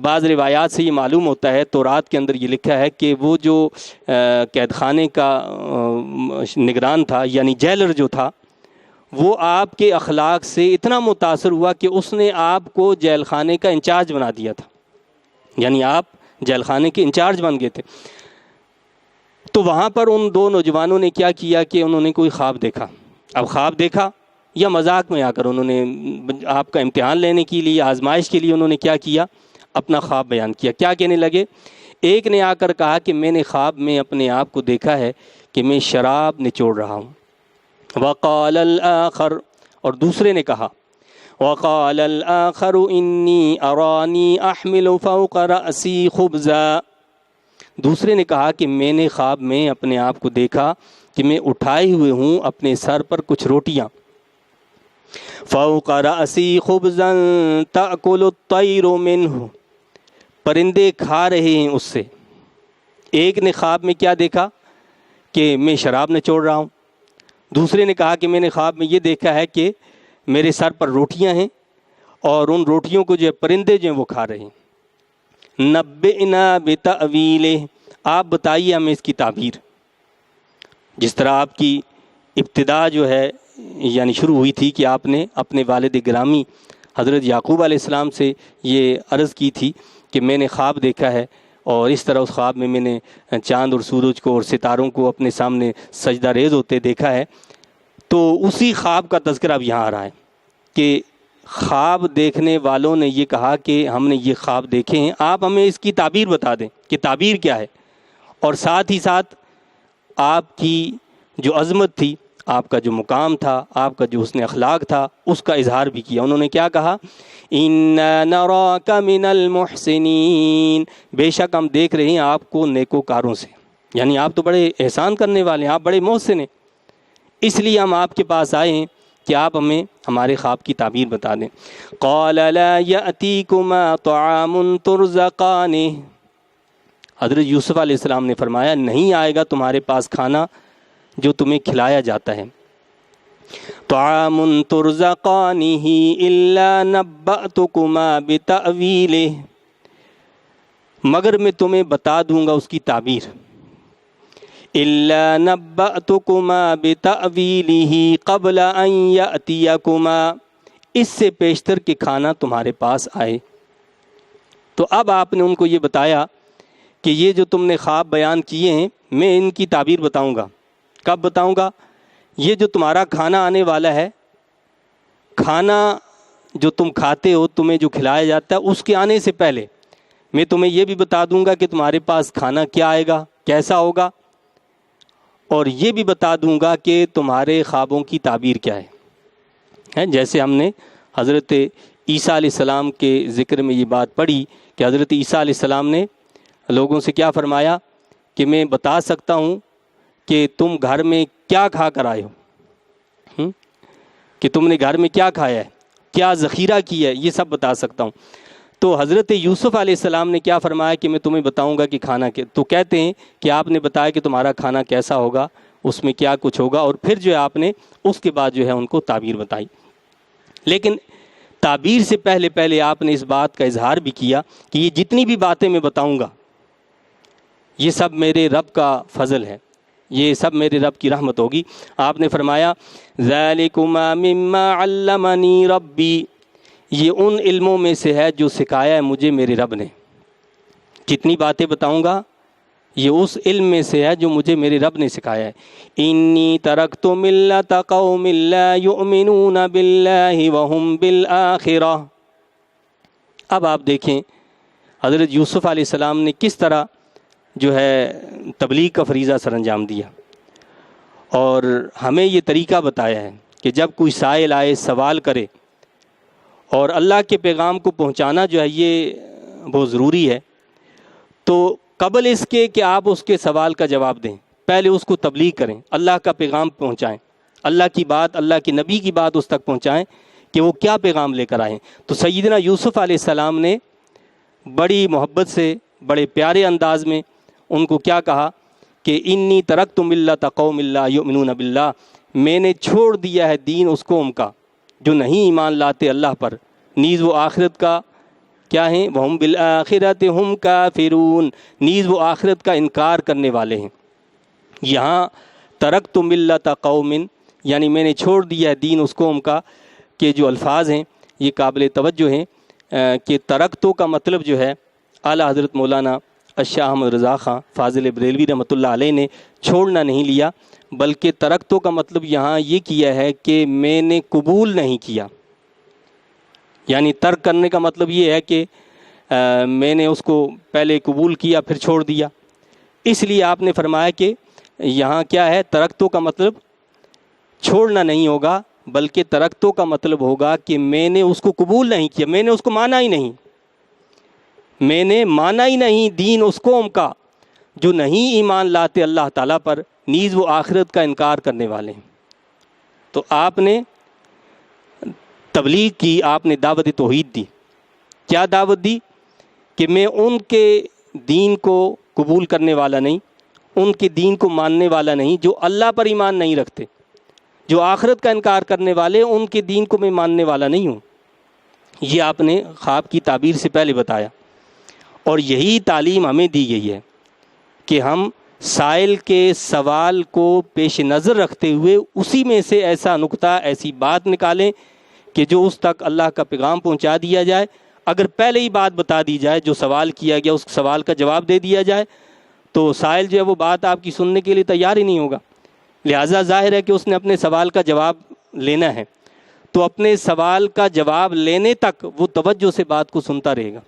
بعض روایات سے یہ معلوم ہوتا ہے، تورات کے اندر یہ لکھا ہے کہ وہ جو قید خانے کا نگران تھا، یعنی جیلر جو تھا، وہ آپ کے اخلاق سے اتنا متاثر ہوا کہ اس نے آپ کو جیل خانے کا انچارج بنا دیا تھا، یعنی آپ جیل خانے کے انچارج بن گئے تھے۔ تو وہاں پر ان دو نوجوانوں نے کیا کیا کہ انہوں نے کوئی خواب دیکھا۔ اب خواب دیکھا یا مذاق میں آ کر انہوں نے آپ کا امتحان لینے کے لیے، آزمائش کے لیے انہوں نے کیا کیا، اپنا خواب بیان کیا۔ کیا کہنے لگے؟ ایک نے آ کر کہا کہ میں نے خواب میں اپنے آپ کو دیکھا ہے کہ میں شراب نچوڑ رہا ہوں۔ وقال الآخر، اور دوسرے نے کہا وقال الآخر انی ارانی احمل فوق رأسی خبزا، دوسرے نے کہا کہ میں نے خواب میں اپنے آپ کو دیکھا کہ میں اٹھائے ہوئے ہوں اپنے سر پر کچھ روٹیاں۔ فوق رأسی خبزا تأکل الطیر منہ، پرندے کھا رہے ہیں اس سے۔ ایک نے خواب میں کیا دیکھا کہ میں شراب نچوڑ رہا ہوں، دوسرے نے کہا کہ میں نے خواب میں یہ دیکھا ہے کہ میرے سر پر روٹیاں ہیں اور ان روٹیوں کو جو ہے پرندے جو ہیں وہ کھا رہے ہیں۔ نبئنا بتأویلہ، آپ بتائیے ہمیں اس کی تعبیر۔ جس طرح آپ کی ابتدا جو ہے یعنی شروع ہوئی تھی کہ آپ نے اپنے والد گرامی حضرت یعقوب علیہ السلام سے یہ عرض کی تھی کہ میں نے خواب دیکھا ہے، اور اس طرح اس خواب میں نے چاند اور سورج کو اور ستاروں کو اپنے سامنے سجدہ ریز ہوتے دیکھا ہے۔ تو اسی خواب کا تذکرہ اب یہاں آ رہا ہے کہ خواب دیکھنے والوں نے یہ کہا کہ ہم نے یہ خواب دیکھے ہیں، آپ ہمیں اس کی تعبیر بتا دیں کہ تعبیر کیا ہے، اور ساتھ ہی ساتھ آپ کی جو عظمت تھی، آپ کا جو مقام تھا، آپ کا جو حسن اخلاق تھا، اس کا اظہار بھی کیا۔ انہوں نے کیا کہا؟ اِنَّا نَرَاكَ مِنَ الْمُحْسِنِينَ، بے شک ہم دیکھ رہے ہیں آپ کو نیکوکاروں سے، یعنی آپ تو بڑے احسان کرنے والے ہیں، آپ بڑے محسن ہیں، اس لیے ہم آپ کے پاس آئے ہیں کہ آپ ہمیں ہمارے خواب کی تعبیر بتا دیں۔ قَالَ لَا يَأْتِيكُمَا طَعَامٌ تُرْزَقَانِهِ، حضرت یوسف علیہ السلام نے فرمایا نہیں آئے گا تمہارے پاس کھانا جو تمہیں کھلایا جاتا ہے۔ طَعَامٌ تُرْزَقَانِهِ إِلَّا نَبَّأْتُكُمَا بِتَأْوِيلِهِ، مگر میں تمہیں بتا دوں گا اس کی تعبیر۔ إِلَّا نَبَّأْتُكُمَا بِتَأْوِيلِهِ قَبْلَ أَن يَأْتِيَكُمَا، اس سے پیشتر کہ کھانا تمہارے پاس آئے۔ تو اب آپ نے ان کو یہ بتایا کہ یہ جو تم نے خواب بیان کیے ہیں میں ان کی تعبیر بتاؤں گا۔ کب بتاؤں گا؟ یہ جو تمہارا کھانا آنے والا ہے، کھانا جو تم کھاتے ہو، تمہیں جو کھلایا جاتا ہے، اس کے آنے سے پہلے میں تمہیں یہ بھی بتا دوں گا کہ تمہارے پاس کھانا کیا آئے گا، کیسا ہوگا، اور یہ بھی بتا دوں گا کہ تمہارے خوابوں کی تعبیر کیا ہے۔ جیسے ہم نے حضرت عیسیٰ علیہ السلام کے ذکر میں یہ بات پڑھی کہ حضرت عیسیٰ علیہ السلام نے لوگوں سے کیا فرمایا کہ میں بتا سکتا ہوں کہ تم گھر میں کیا کھا کر آئے ہو، کہ تم نے گھر میں کیا کھایا ہے، کیا ذخیرہ کیا ہے، یہ سب بتا سکتا ہوں۔ تو حضرت یوسف علیہ السلام نے کیا فرمایا کہ میں تمہیں بتاؤں گا کہ کھانا کیا، تو کہتے ہیں کہ آپ نے بتایا کہ تمہارا کھانا کیسا ہوگا، اس میں کیا کچھ ہوگا، اور پھر جو ہے آپ نے اس کے بعد جو ہے ان کو تعبیر بتائی۔ لیکن تعبیر سے پہلے آپ نے اس بات کا اظہار بھی کیا کہ یہ جتنی بھی باتیں میں بتاؤں گا یہ سب میرے رب کا فضل ہے، یہ سب میرے رب کی رحمت ہوگی۔ آپ نے فرمایا ذَلِكُمَا مِمَّا عَلَّمَنِي رَبِّي، یہ ان علموں میں سے ہے جو سکھایا ہے مجھے میرے رب نے۔ جتنی باتیں بتاؤں گا یہ اس علم میں سے ہے جو مجھے میرے رب نے سکھایا ہے۔ انی ترکت ملت قوم لا یؤمنون باللہ وہم بالآخرہ۔ اب آپ دیکھیں حضرت یوسف علیہ السلام نے کس طرح جو ہے تبلیغ کا فریضہ سر انجام دیا، اور ہمیں یہ طریقہ بتایا ہے کہ جب کوئی سائل آئے، سوال کرے، اور اللہ کے پیغام کو پہنچانا جو ہے یہ بہت ضروری ہے، تو قبل اس کے کہ آپ اس کے سوال کا جواب دیں، پہلے اس کو تبلیغ کریں، اللہ کا پیغام پہنچائیں، اللہ کی بات، اللہ کے نبی کی بات اس تک پہنچائیں کہ وہ کیا پیغام لے کر آئیں۔ تو سیدنا یوسف علیہ السلام نے بڑی محبت سے، بڑے پیارے انداز میں ان کو کیا کہا کہ انی ترکت ملت قوم لا یؤمنون باللہ، میں نے چھوڑ دیا ہے دین اس قوم کا جو نہیں ایمان لاتے اللہ پر، نیز وہ آخرت کا کیا ہیں، وَهُمْ بِالْآخِرَةِ هُمْ كَافِرُونَ، نیز وہ آخرت کا انکار کرنے والے ہیں۔ یہاں ترکت ملت قوم، یعنی میں نے چھوڑ دیا ہے دین اس قوم کا، کہ جو الفاظ ہیں یہ قابل توجہ ہیں کہ ترکتو کا مطلب جو ہے اعلیٰ حضرت مولانا الشاہ احمد رضا خان فاضل بریلوی رحمۃ اللہ علیہ نے چھوڑنا نہیں لیا، بلکہ ترکتو کا مطلب یہاں یہ کیا ہے کہ میں نے قبول نہیں کیا۔ یعنی ترک کرنے کا مطلب یہ ہے کہ میں نے اس کو پہلے قبول کیا پھر چھوڑ دیا، اس لیے آپ نے فرمایا کہ یہاں کیا ہے، ترکتو کا مطلب چھوڑنا نہیں ہوگا، بلکہ ترکتو کا مطلب ہوگا کہ میں نے اس کو قبول نہیں کیا، میں نے اس کو مانا ہی نہیں، میں نے مانا ہی نہیں دین اس قوم کا جو نہیں ایمان لاتے اللہ تعالیٰ پر، نیز وہ آخرت کا انکار کرنے والے ہیں۔ تو آپ نے تبلیغ کی، آپ نے دعوت توحید دی۔ کیا دعوت دی؟ کہ میں ان کے دین کو قبول کرنے والا نہیں، ان کے دین کو ماننے والا نہیں جو اللہ پر ایمان نہیں رکھتے، جو آخرت کا انکار کرنے والے، ان کے دین کو میں ماننے والا نہیں ہوں۔ یہ آپ نے خواب کی تعبیر سے پہلے بتایا، اور یہی تعلیم ہمیں دی گئی ہے کہ ہم سائل کے سوال کو پیش نظر رکھتے ہوئے اسی میں سے ایسا نقطہ، ایسی بات نکالیں کہ جو اس تک اللہ کا پیغام پہنچا دیا جائے۔ اگر پہلے ہی بات بتا دی جائے، جو سوال کیا گیا اس سوال کا جواب دے دیا جائے، تو سائل جو ہے وہ بات آپ کی سننے کے لیے تیار ہی نہیں ہوگا۔ لہٰذا ظاہر ہے کہ اس نے اپنے سوال کا جواب لینا ہے، تو اپنے سوال کا جواب لینے تک وہ توجہ سے بات کو سنتا رہے گا۔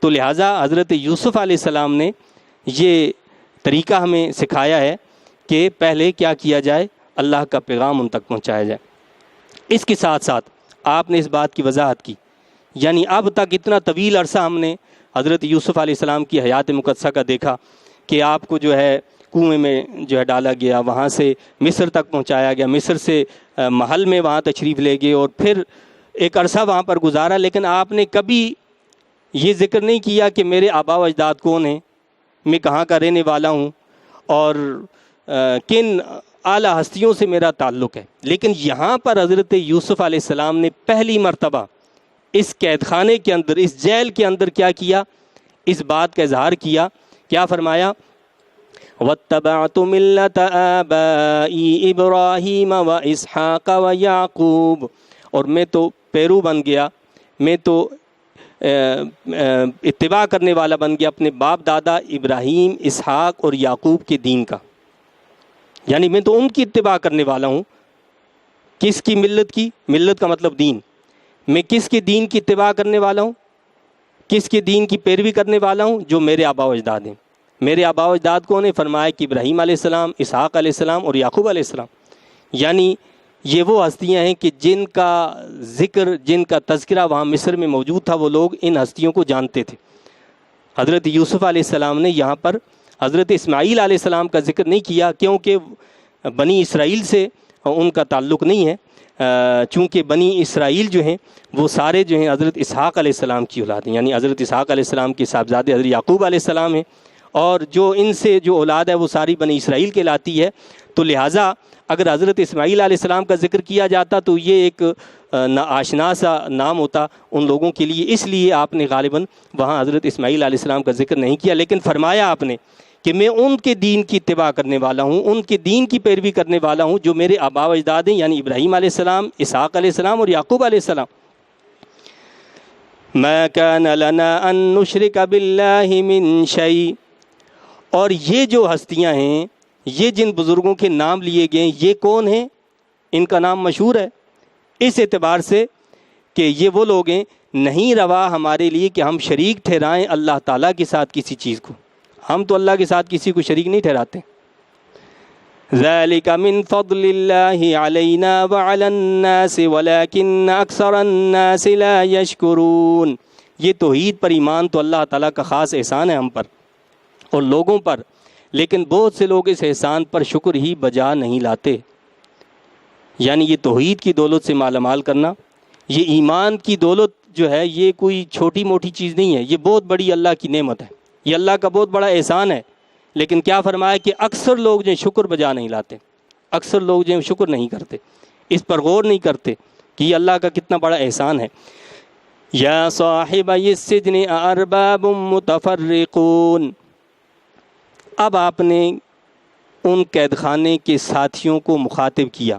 تو لہٰذا حضرت یوسف علیہ السلام نے یہ طریقہ ہمیں سکھایا ہے کہ پہلے کیا کیا جائے، اللہ کا پیغام ان تک پہنچایا جائے۔ اس کے ساتھ ساتھ آپ نے اس بات کی وضاحت کی، یعنی اب تک اتنا طویل عرصہ ہم نے حضرت یوسف علیہ السلام کی حیات مقدسہ کا دیکھا کہ آپ کو جو ہے کنویں میں جو ہے ڈالا گیا، وہاں سے مصر تک پہنچایا گیا، مصر سے محل میں وہاں تشریف لے گئے اور پھر ایک عرصہ وہاں پر گزارا، لیکن آپ نے کبھی یہ ذکر نہیں کیا کہ میرے آبا و اجداد کون ہیں، میں کہاں کا رہنے والا ہوں، اور کن اعلیٰ ہستیوں سے میرا تعلق ہے۔ لیکن یہاں پر حضرت یوسف علیہ السلام نے پہلی مرتبہ اس قید خانے کے اندر، اس جیل کے اندر کیا کیا، اس بات کا اظہار کیا۔ کیا فرمایا؟ وَاتَّبَعْتُ مِلَّةَ آبَائِي إِبْرَاهِيمَ وَإِسْحَاقَ وَيَعْقُوبَ، اور میں تو پیرو بن گیا، میں تو اتباع کرنے والا بن گیا اپنے باپ دادا ابراہیم، اسحاق اور یعقوب کے دین کا، یعنی میں تو ان کی اتباع کرنے والا ہوں۔ کس کی ملت کی؟ ملت کا مطلب دین۔ میں کس کے دین کی اتباع کرنے والا ہوں؟ کس کے دین کی پیروی کرنے والا ہوں؟ جو میرے آبا و اجداد ہیں۔ میرے آبا و اجداد کون ہیں؟ فرمایا کہ ابراہیم علیہ السلام، اسحاق علیہ السلام اور یعقوب علیہ السلام، یعنی یہ وہ ہستیاں ہیں کہ جن کا ذکر، جن کا تذکرہ وہاں مصر میں موجود تھا، وہ لوگ ان ہستیوں کو جانتے تھے۔ حضرت یوسف علیہ السلام نے یہاں پر حضرت اسماعیل علیہ السلام کا ذکر نہیں کیا، کیونکہ بنی اسرائیل سے ان کا تعلق نہیں ہے، چونکہ بنی اسرائیل جو ہیں وہ سارے جو ہیں حضرت اسحاق علیہ السلام کی اولاد ہیں، یعنی حضرت اسحاق علیہ السلام کے صاحبزادے حضرت یعقوب علیہ السلام ہیں، اور جو ان سے جو اولاد ہے وہ ساری بنی اسرائیل کہلاتی ہے۔ تو لہٰذا اگر حضرت اسماعیل علیہ السلام کا ذکر کیا جاتا تو یہ ایک ناآشنا سا نام ہوتا ان لوگوں کے لیے، اس لیے آپ نے غالباً وہاں حضرت اسماعیل علیہ السلام کا ذکر نہیں کیا، لیکن فرمایا آپ نے کہ میں ان کے دین کی اتباع کرنے والا ہوں، ان کے دین کی پیروی کرنے والا ہوں جو میرے آبا و اجداد ہیں، یعنی ابراہیم علیہ السلام، اسحاق علیہ السلام اور یعقوب علیہ السلام۔ ما كان لنا ان نشرک باللہ من شیء، اور یہ جو ہستیاں ہیں، یہ جن بزرگوں کے نام لیے گئے ہیں، یہ کون ہیں؟ ان کا نام مشہور ہے اس اعتبار سے کہ یہ وہ لوگ ہیں، نہیں روا ہمارے لیے کہ ہم شریک ٹھہرائیں اللہ تعالیٰ کے ساتھ کسی چیز کو، ہم تو اللہ کے ساتھ کسی کو شریک نہیں ٹھہراتے۔ ذَلِكَ مِن فَضْلِ اللَّهِ عَلَيْنَا وَعَلَى النَّاسِ وَلَكِنَّ أَكْثَرَ النَّاسِ لَا يَشْكُرُونَ، یہ توحید پر ایمان تو اللہ تعالیٰ کا خاص احسان ہے ہم پر اور لوگوں پر، لیکن بہت سے لوگ اس احسان پر شکر ہی بجا نہیں لاتے۔ یعنی یہ توحید کی دولت سے مالا مال کرنا، یہ ایمان کی دولت جو ہے، یہ کوئی چھوٹی موٹی چیز نہیں ہے، یہ بہت بڑی اللہ کی نعمت ہے، یہ اللہ کا بہت بڑا احسان ہے۔ لیکن کیا فرمایا کہ اکثر لوگ جو شکر بجا نہیں لاتے، اکثر لوگ جو شکر نہیں کرتے، اس پر غور نہیں کرتے کہ یہ اللہ کا کتنا بڑا احسان ہے۔ یا صاحبی السجن ارباب متفرقون، اب آپ نے ان قید خانے کے ساتھیوں کو مخاطب کیا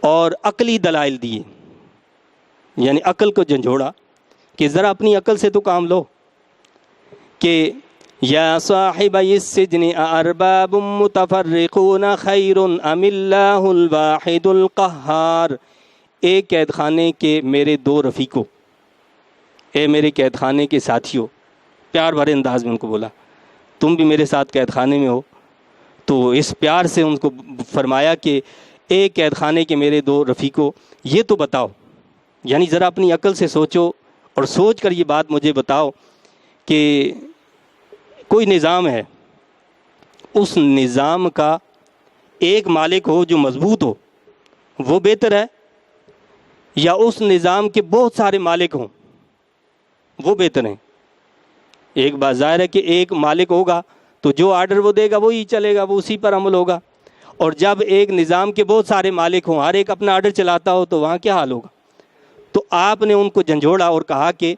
اور عقلی دلائل دیے، یعنی عقل کو جھنجھوڑا کہ ذرا اپنی عقل سے تو کام لو، کہ یا صاحبی السجن ارباب متفرقون خیر ام اللہ الواحد القہار، اے قید خانے کے میرے دو رفیقوں، اے میرے قید خانے کے ساتھیوں، پیار بھرے انداز میں ان کو بولا، تم بھی میرے ساتھ قید خانے میں ہو، تو اس پیار سے ان کو فرمایا کہ اے قید خانے کے میرے دو رفیقوں، یہ تو بتاؤ، یعنی ذرا اپنی عقل سے سوچو اور سوچ کر یہ بات مجھے بتاؤ کہ کوئی نظام ہے، اس نظام کا ایک مالک ہو جو مضبوط ہو وہ بہتر ہے، یا اس نظام کے بہت سارے مالک ہوں وہ بہتر ہیں؟ ایک بات ظاہر ہے کہ ایک مالک ہوگا تو جو آرڈر وہ دے گا وہی چلے گا، وہ اسی پر عمل ہوگا، اور جب ایک نظام کے بہت سارے مالک ہوں، ہر ایک اپنا آرڈر چلاتا ہو، تو وہاں کیا حال ہوگا؟ تو آپ نے ان کو جھنجھوڑا اور کہا کہ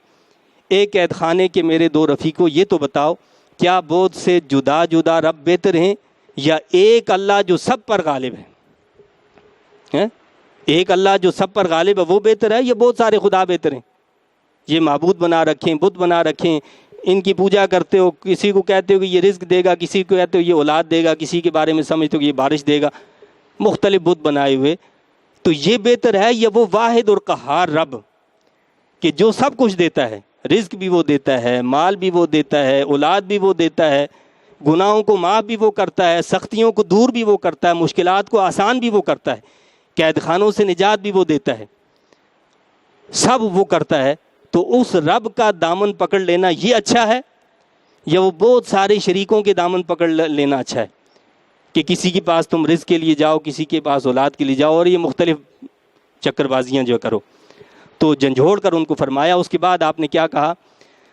ایک قید خانے کے میرے دو رفیقوں، یہ تو بتاؤ کیا بہت سے جدا جدا رب بہتر ہیں یا ایک اللہ جو سب پر غالب ہے؟ ایک اللہ جو سب پر غالب ہے وہ بہتر ہے یا بہت سارے خدا بہتر ہیں؟ یہ معبود بنا رکھیں، بت بنا رکھیں، ان کی پوجا کرتے ہو، کسی کو کہتے ہو کہ یہ رزق دے گا، کسی کو کہتے ہو یہ اولاد دے گا، کسی کے بارے میں سمجھتے ہو کہ یہ بارش دے گا، مختلف بت بنائے ہوئے، تو یہ بہتر ہے یا وہ واحد اور قہار رب کہ جو سب کچھ دیتا ہے، رزق بھی وہ دیتا ہے، مال بھی وہ دیتا ہے، اولاد بھی وہ دیتا ہے، گناہوں کو معاف بھی وہ کرتا ہے، سختیوں کو دور بھی وہ کرتا ہے، مشکلات کو آسان بھی وہ کرتا ہے، قید خانوں سے نجات بھی وہ دیتا ہے، سب وہ کرتا ہے، تو اس رب کا دامن پکڑ لینا یہ اچھا ہے یا وہ بہت سارے شریکوں کے دامن پکڑ لینا اچھا ہے کہ کسی کے پاس تم رزق کے لیے جاؤ، کسی کے پاس اولاد کے لیے جاؤ، اور یہ مختلف چکر بازیاں جو کرو؟ تو جھنجھوڑ کر ان کو فرمایا۔ اس کے بعد آپ نے کیا کہا؟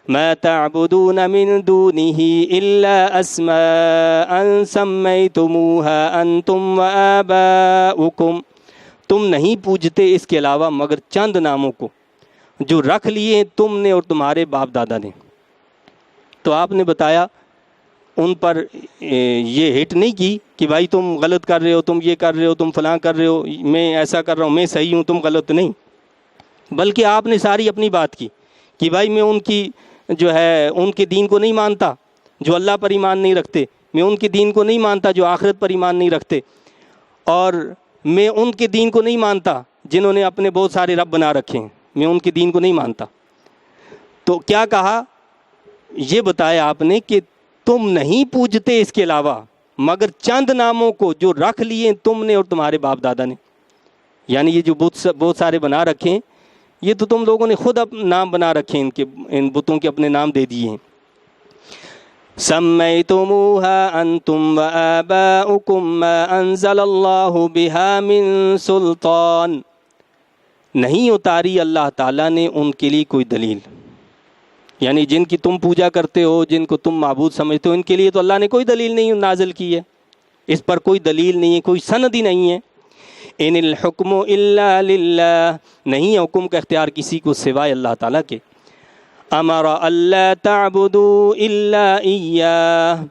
ما تعبدون من دونه الا اسماء سمیتموها انتم وآباؤکم، تم نہیں پوجتے اس کے علاوہ مگر چند ناموں کو جو رکھ لیے تم نے اور تمہارے باپ دادا نے۔ تو آپ نے بتایا ان پر یہ ہٹ نہیں کی کہ بھائی تم غلط کر رہے ہو، تم یہ کر رہے ہو، تم فلاں کر رہے ہو، میں ایسا کر رہا ہوں، میں صحیح ہوں، تم غلط نہیں، بلکہ آپ نے ساری اپنی بات کی کہ بھائی میں ان کی جو ہے ان کے دین کو نہیں مانتا جو اللہ پر ایمان نہیں رکھتے، میں ان کے دین کو نہیں مانتا جو آخرت پر ایمان نہیں رکھتے، اور میں ان کے دین کو نہیں مانتا جنہوں نے اپنے بہت سارے رب بنا رکھے ہیں، میں ان کے دین کو نہیں مانتا۔ تو کیا کہا؟ یہ بتایا آپ نے کہ تم نہیں پوجتے اس کے علاوہ مگر چند ناموں کو جو رکھ لیے تم نے اور تمہارے باپ دادا نے، یعنی یہ جو بہت سارے بنا رکھے ہیں یہ تو تم لوگوں نے خود نام بنا رکھے ہیں، ان بتوں کے اپنے نام دے دیے ہیں۔ سمیتموها انتم وآباؤکم ما انزل اللہ بها من سلطان، نہیں اتاری اللہ تعالیٰ نے ان کے لیے کوئی دلیل، یعنی جن کی تم پوجا کرتے ہو، جن کو تم معبود سمجھتے ہو، ان کے لیے تو اللہ نے کوئی دلیل نہیں نازل کی ہے، اس پر کوئی دلیل نہیں ہے، کوئی سند ہی نہیں ہے۔ ان الحکم الا للہ، نہیں حکم کا اختیار کسی کو سوائے اللہ تعالیٰ کے۔ امر اللہ تعبدوا الا ایاہ،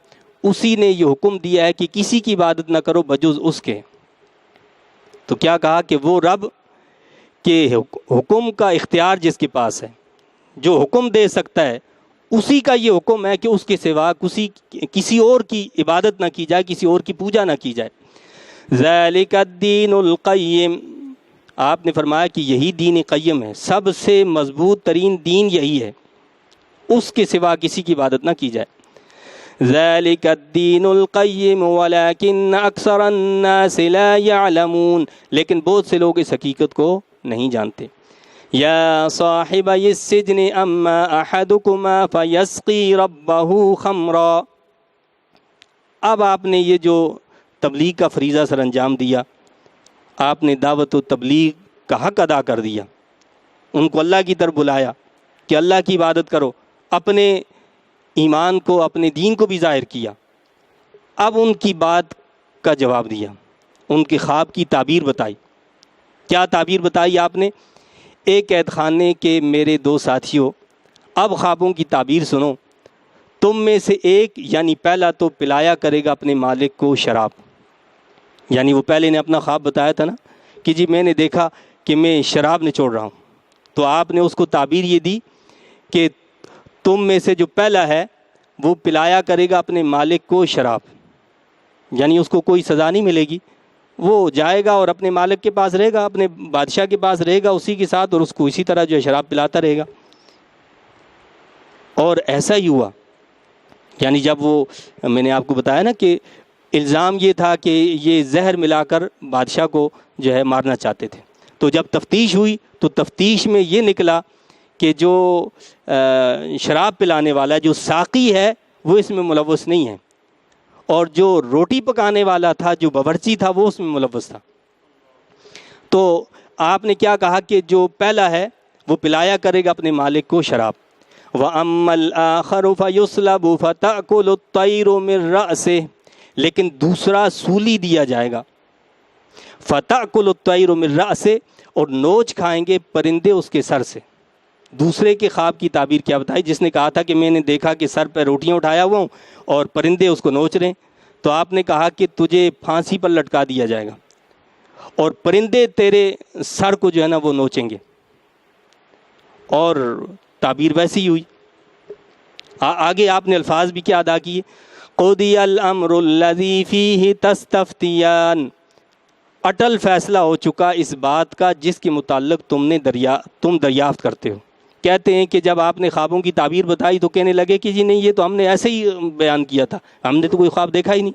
اسی نے یہ حکم دیا ہے کہ کسی کی عبادت نہ کرو بجز اس کے۔ تو کیا کہا کہ وہ رب کے حکم کا اختیار جس کے پاس ہے، جو حکم دے سکتا ہے، اسی کا یہ حکم ہے کہ اس کے سوا کسی اور کی عبادت نہ کی جائے، کسی اور کی پوجا نہ کی جائے۔ ذالک الدین القیم، آپ نے فرمایا کہ یہی دین قیم ہے، سب سے مضبوط ترین دین یہی ہے، اس کے سوا کسی کی عبادت نہ کی جائے۔ ذالک الدین القیم ولکن اکثر الناس لا یعلمون، لیکن بہت سے لوگ اس حقیقت کو نہیں جانتے۔ یا صاحبی السجن اما احدکما فیسقی ربہ خمرا، اب آپ نے یہ جو تبلیغ کا فریضہ سر انجام دیا، آپ نے دعوت و تبلیغ کا حق ادا کر دیا، ان کو اللہ کی طرف بلایا کہ اللہ کی عبادت کرو، اپنے ایمان کو، اپنے دین کو بھی ظاہر کیا۔ اب ان کی بات کا جواب دیا، ان کے خواب کی تعبیر بتائی کیا تعبیر بتائی آپ نے؟ ایک قید خانے کے میرے دو ساتھیوں، اب خوابوں کی تعبیر سنو، تم میں سے ایک یعنی پہلا تو پلایا کرے گا اپنے مالک کو شراب، یعنی وہ پہلے نے اپنا خواب بتایا تھا نا کہ جی میں نے دیکھا کہ میں شراب نچوڑ رہا ہوں، تو آپ نے اس کو تعبیر یہ دی کہ تم میں سے جو پہلا ہے وہ پلایا کرے گا اپنے مالک کو شراب، یعنی اس کو کوئی سزا نہیں ملے گی، وہ جائے گا اور اپنے مالک کے پاس رہے گا، اپنے بادشاہ کے پاس رہے گا اسی کے ساتھ، اور اس کو اسی طرح جو ہے شراب پلاتا رہے گا۔ اور ایسا ہی ہوا، یعنی جب وہ میں نے آپ کو بتایا نا کہ الزام یہ تھا کہ یہ زہر ملا کر بادشاہ کو جو ہے مارنا چاہتے تھے، تو جب تفتیش ہوئی تو تفتیش میں یہ نکلا کہ جو شراب پلانے والا جو ساقی ہے وہ اس میں ملوث نہیں ہے، اور جو روٹی پکانے والا تھا جو باورچی تھا وہ اس میں ملوث تھا۔ تو آپ نے کیا کہا کہ جو پہلا ہے وہ پلایا کرے گا اپنے مالک کو شراب، وَأَمَّا الْآخَرُ فَيُصْلَبُ فَتَأْكُلُ الطَّيْرُ مِنْ رَأْسِهِ، لیکن دوسرا سولی دیا جائے گا، فَتَأْكُلُ الطَّيْرُ مِنْ رَأْسِهِ، اور نوچ کھائیں گے پرندے اس کے سر سے۔ دوسرے کے خواب کی تعبیر کیا بتائی؟ جس نے کہا تھا کہ میں نے دیکھا کہ سر پہ روٹیاں اٹھایا ہوا ہوں اور پرندے اس کو نوچ رہے ہیں، تو آپ نے کہا کہ تجھے پھانسی پر لٹکا دیا جائے گا اور پرندے تیرے سر کو جو ہے نا وہ نوچیں گے، اور تعبیر ویسی ہی ہوئی۔ آگے آپ نے الفاظ بھی کیا ادا کیے، قُضِيَ الْأَمْرُ الَّذِي فِيهِ تَسْتَفْتِيَانِ، اٹل فیصلہ ہو چکا اس بات کا جس کے متعلق تم دریافت کرتے ہو۔ کہتے ہیں کہ جب آپ نے خوابوں کی تعبیر بتائی تو کہنے لگے کہ جی نہیں، یہ تو ہم نے ایسے ہی بیان کیا تھا، ہم نے تو کوئی خواب دیکھا ہی نہیں،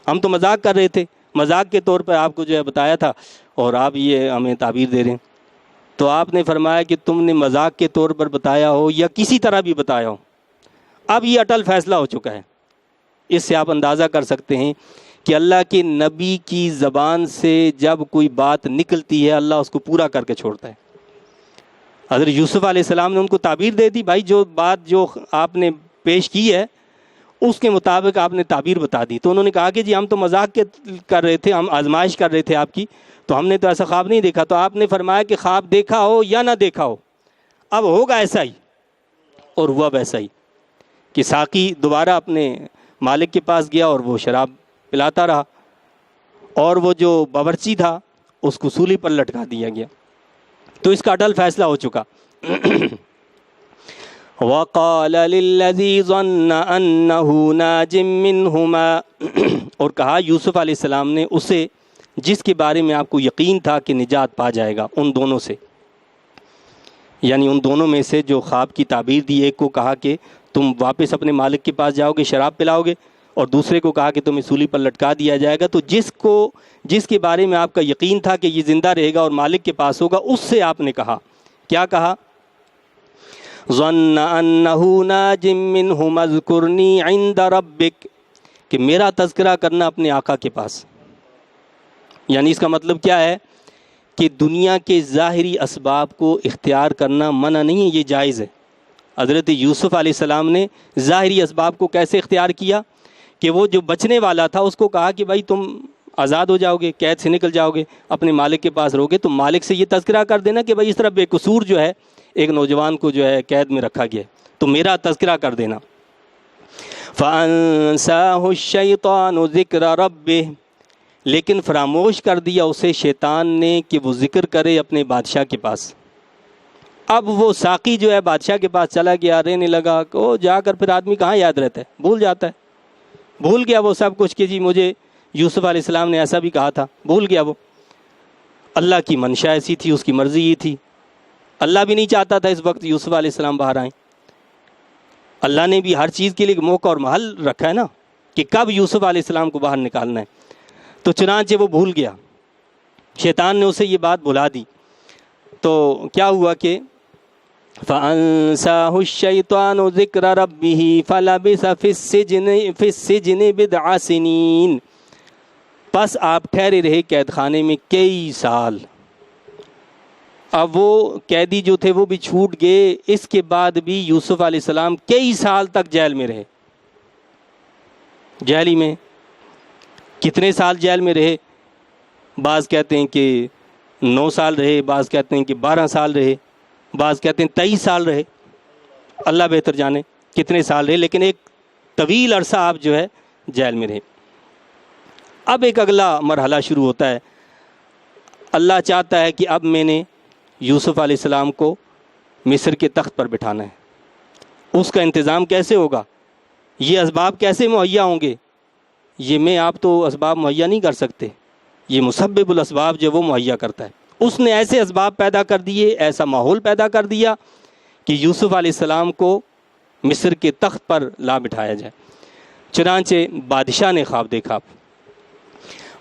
ہم تو مذاق کر رہے تھے، مذاق کے طور پر آپ کو جو ہے بتایا تھا اور آپ یہ ہمیں تعبیر دے رہے ہیں۔ تو آپ نے فرمایا کہ تم نے مذاق کے طور پر بتایا ہو یا کسی طرح بھی بتایا ہو، اب یہ اٹل فیصلہ ہو چکا ہے۔ اس سے آپ اندازہ کر سکتے ہیں کہ اللہ کے نبی کی زبان سے جب کوئی بات نکلتی ہے اللہ اس کو پورا کر کے چھوڑتا ہے۔ حضرت یوسف علیہ السلام نے ان کو تعبیر دے دی، بھائی جو بات جو آپ نے پیش کی ہے اس کے مطابق آپ نے تعبیر بتا دی۔ تو انہوں نے کہا کہ جی ہم تو مذاق کر رہے تھے، ہم آزمائش کر رہے تھے آپ کی، تو ہم نے تو ایسا خواب نہیں دیکھا۔ تو آپ نے فرمایا کہ خواب دیکھا ہو یا نہ دیکھا ہو اب ہوگا ایسا ہی، اور ہوا ویسا ہی کہ ساقی دوبارہ اپنے مالک کے پاس گیا اور وہ شراب پلاتا رہا، اور وہ جو باورچی تھا اس کو سولی پر لٹکا دیا گیا۔ تو اس کا اٹل فیصلہ ہو چکا۔ وَقَالَ لِلَّذِي ظَنَّ أَنَّهُ نَاجٍ مِّنْهُمَا، اور کہا یوسف علیہ السلام نے اسے جس کے بارے میں آپ کو یقین تھا کہ نجات پا جائے گا، ان دونوں سے، یعنی ان دونوں میں سے جو خواب کی تعبیر دی، ایک کو کہا کہ تم واپس اپنے مالک کے پاس جاؤ گے، شراب پلاؤ گے، اور دوسرے کو کہا کہ تمہیں سولی پر لٹکا دیا جائے گا۔ تو جس کے بارے میں آپ کا یقین تھا کہ یہ زندہ رہے گا اور مالک کے پاس ہوگا، اس سے آپ نے کہا، کیا کہا؟ ظن انہ ناج منہم اذکرنی عند ربک، کہ میرا تذکرہ کرنا اپنے آقا کے پاس۔ یعنی اس کا مطلب کیا ہے کہ دنیا کے ظاہری اسباب کو اختیار کرنا منع نہیں ہے، یہ جائز ہے۔ حضرت یوسف علیہ السلام نے ظاہری اسباب کو کیسے اختیار کیا کہ وہ جو بچنے والا تھا اس کو کہا کہ بھائی تم آزاد ہو جاؤ گے، قید سے نکل جاؤ گے، اپنے مالک کے پاس رہو گے، تو مالک سے یہ تذکرہ کر دینا کہ بھائی اس طرح بے قصور جو ہے ایک نوجوان کو جو ہے قید میں رکھا گیا ہے، تو میرا تذکرہ کر دینا۔ فَأَنسَاهُ الشَّيْطَانُ ذِكْرَ رَبِّهِ، لیکن فراموش کر دیا اسے شیطان نے کہ وہ ذکر کرے اپنے بادشاہ کے پاس۔ اب وہ ساقی جو ہے بادشاہ کے پاس چلا گیا، رہنے لگا کہ وہ جا کر پھر آدمی کہاں یاد رہتا ہے، بھول جاتا ہے، بھول گیا وہ سب کچھ کہ جی مجھے یوسف علیہ السلام نے ایسا بھی کہا تھا، بھول گیا وہ۔ اللہ کی منشا ایسی تھی، اس کی مرضی یہ تھی، اللہ بھی نہیں چاہتا تھا اس وقت یوسف علیہ السلام باہر آئیں۔ اللہ نے بھی ہر چیز کے لیے موقع اور محل رکھا ہے نا کہ کب یوسف علیہ السلام کو باہر نکالنا ہے، تو چنانچہ وہ بھول گیا، شیطان نے اسے یہ بات بھلا دی۔ تو کیا ہوا کہ فَأَنسَاهُ الشَّيْطَانُ ذِكْرَ رَبِّهِ فَلَبِثَ فِي السِّجْنِ بِضْعَ سِنِينَ، پس آپ ٹھہرے رہے قید خانے میں کئی سال۔ اب وہ قیدی جو تھے وہ بھی چھوٹ گئے، اس کے بعد بھی یوسف علیہ السلام کئی سال تک جیل میں رہے۔ جیل ہی میں کتنے سال جیل میں رہے؟ بعض کہتے ہیں کہ 9 سال رہے، بعض کہتے ہیں کہ 12 سال رہے، بعض کہتے ہیں 23 سال رہے، اللہ بہتر جانے کتنے سال رہے، لیکن ایک طویل عرصہ آپ جو ہے جیل میں رہے۔ اب ایک اگلا مرحلہ شروع ہوتا ہے، اللہ چاہتا ہے کہ اب میں نے یوسف علیہ السلام کو مصر کے تخت پر بٹھانا ہے۔ اس کا انتظام کیسے ہوگا، یہ اسباب کیسے مہیا ہوں گے، یہ میں آپ تو اسباب مہیا نہیں کر سکتے، یہ مسبب الاسباب جو وہ مہیا کرتا ہے۔ اس نے ایسے اسباب پیدا کر دیے، ایسا ماحول پیدا کر دیا کہ یوسف علیہ السلام کو مصر کے تخت پر لا بٹھایا جائے۔ چنانچہ بادشاہ نے خواب دیکھا،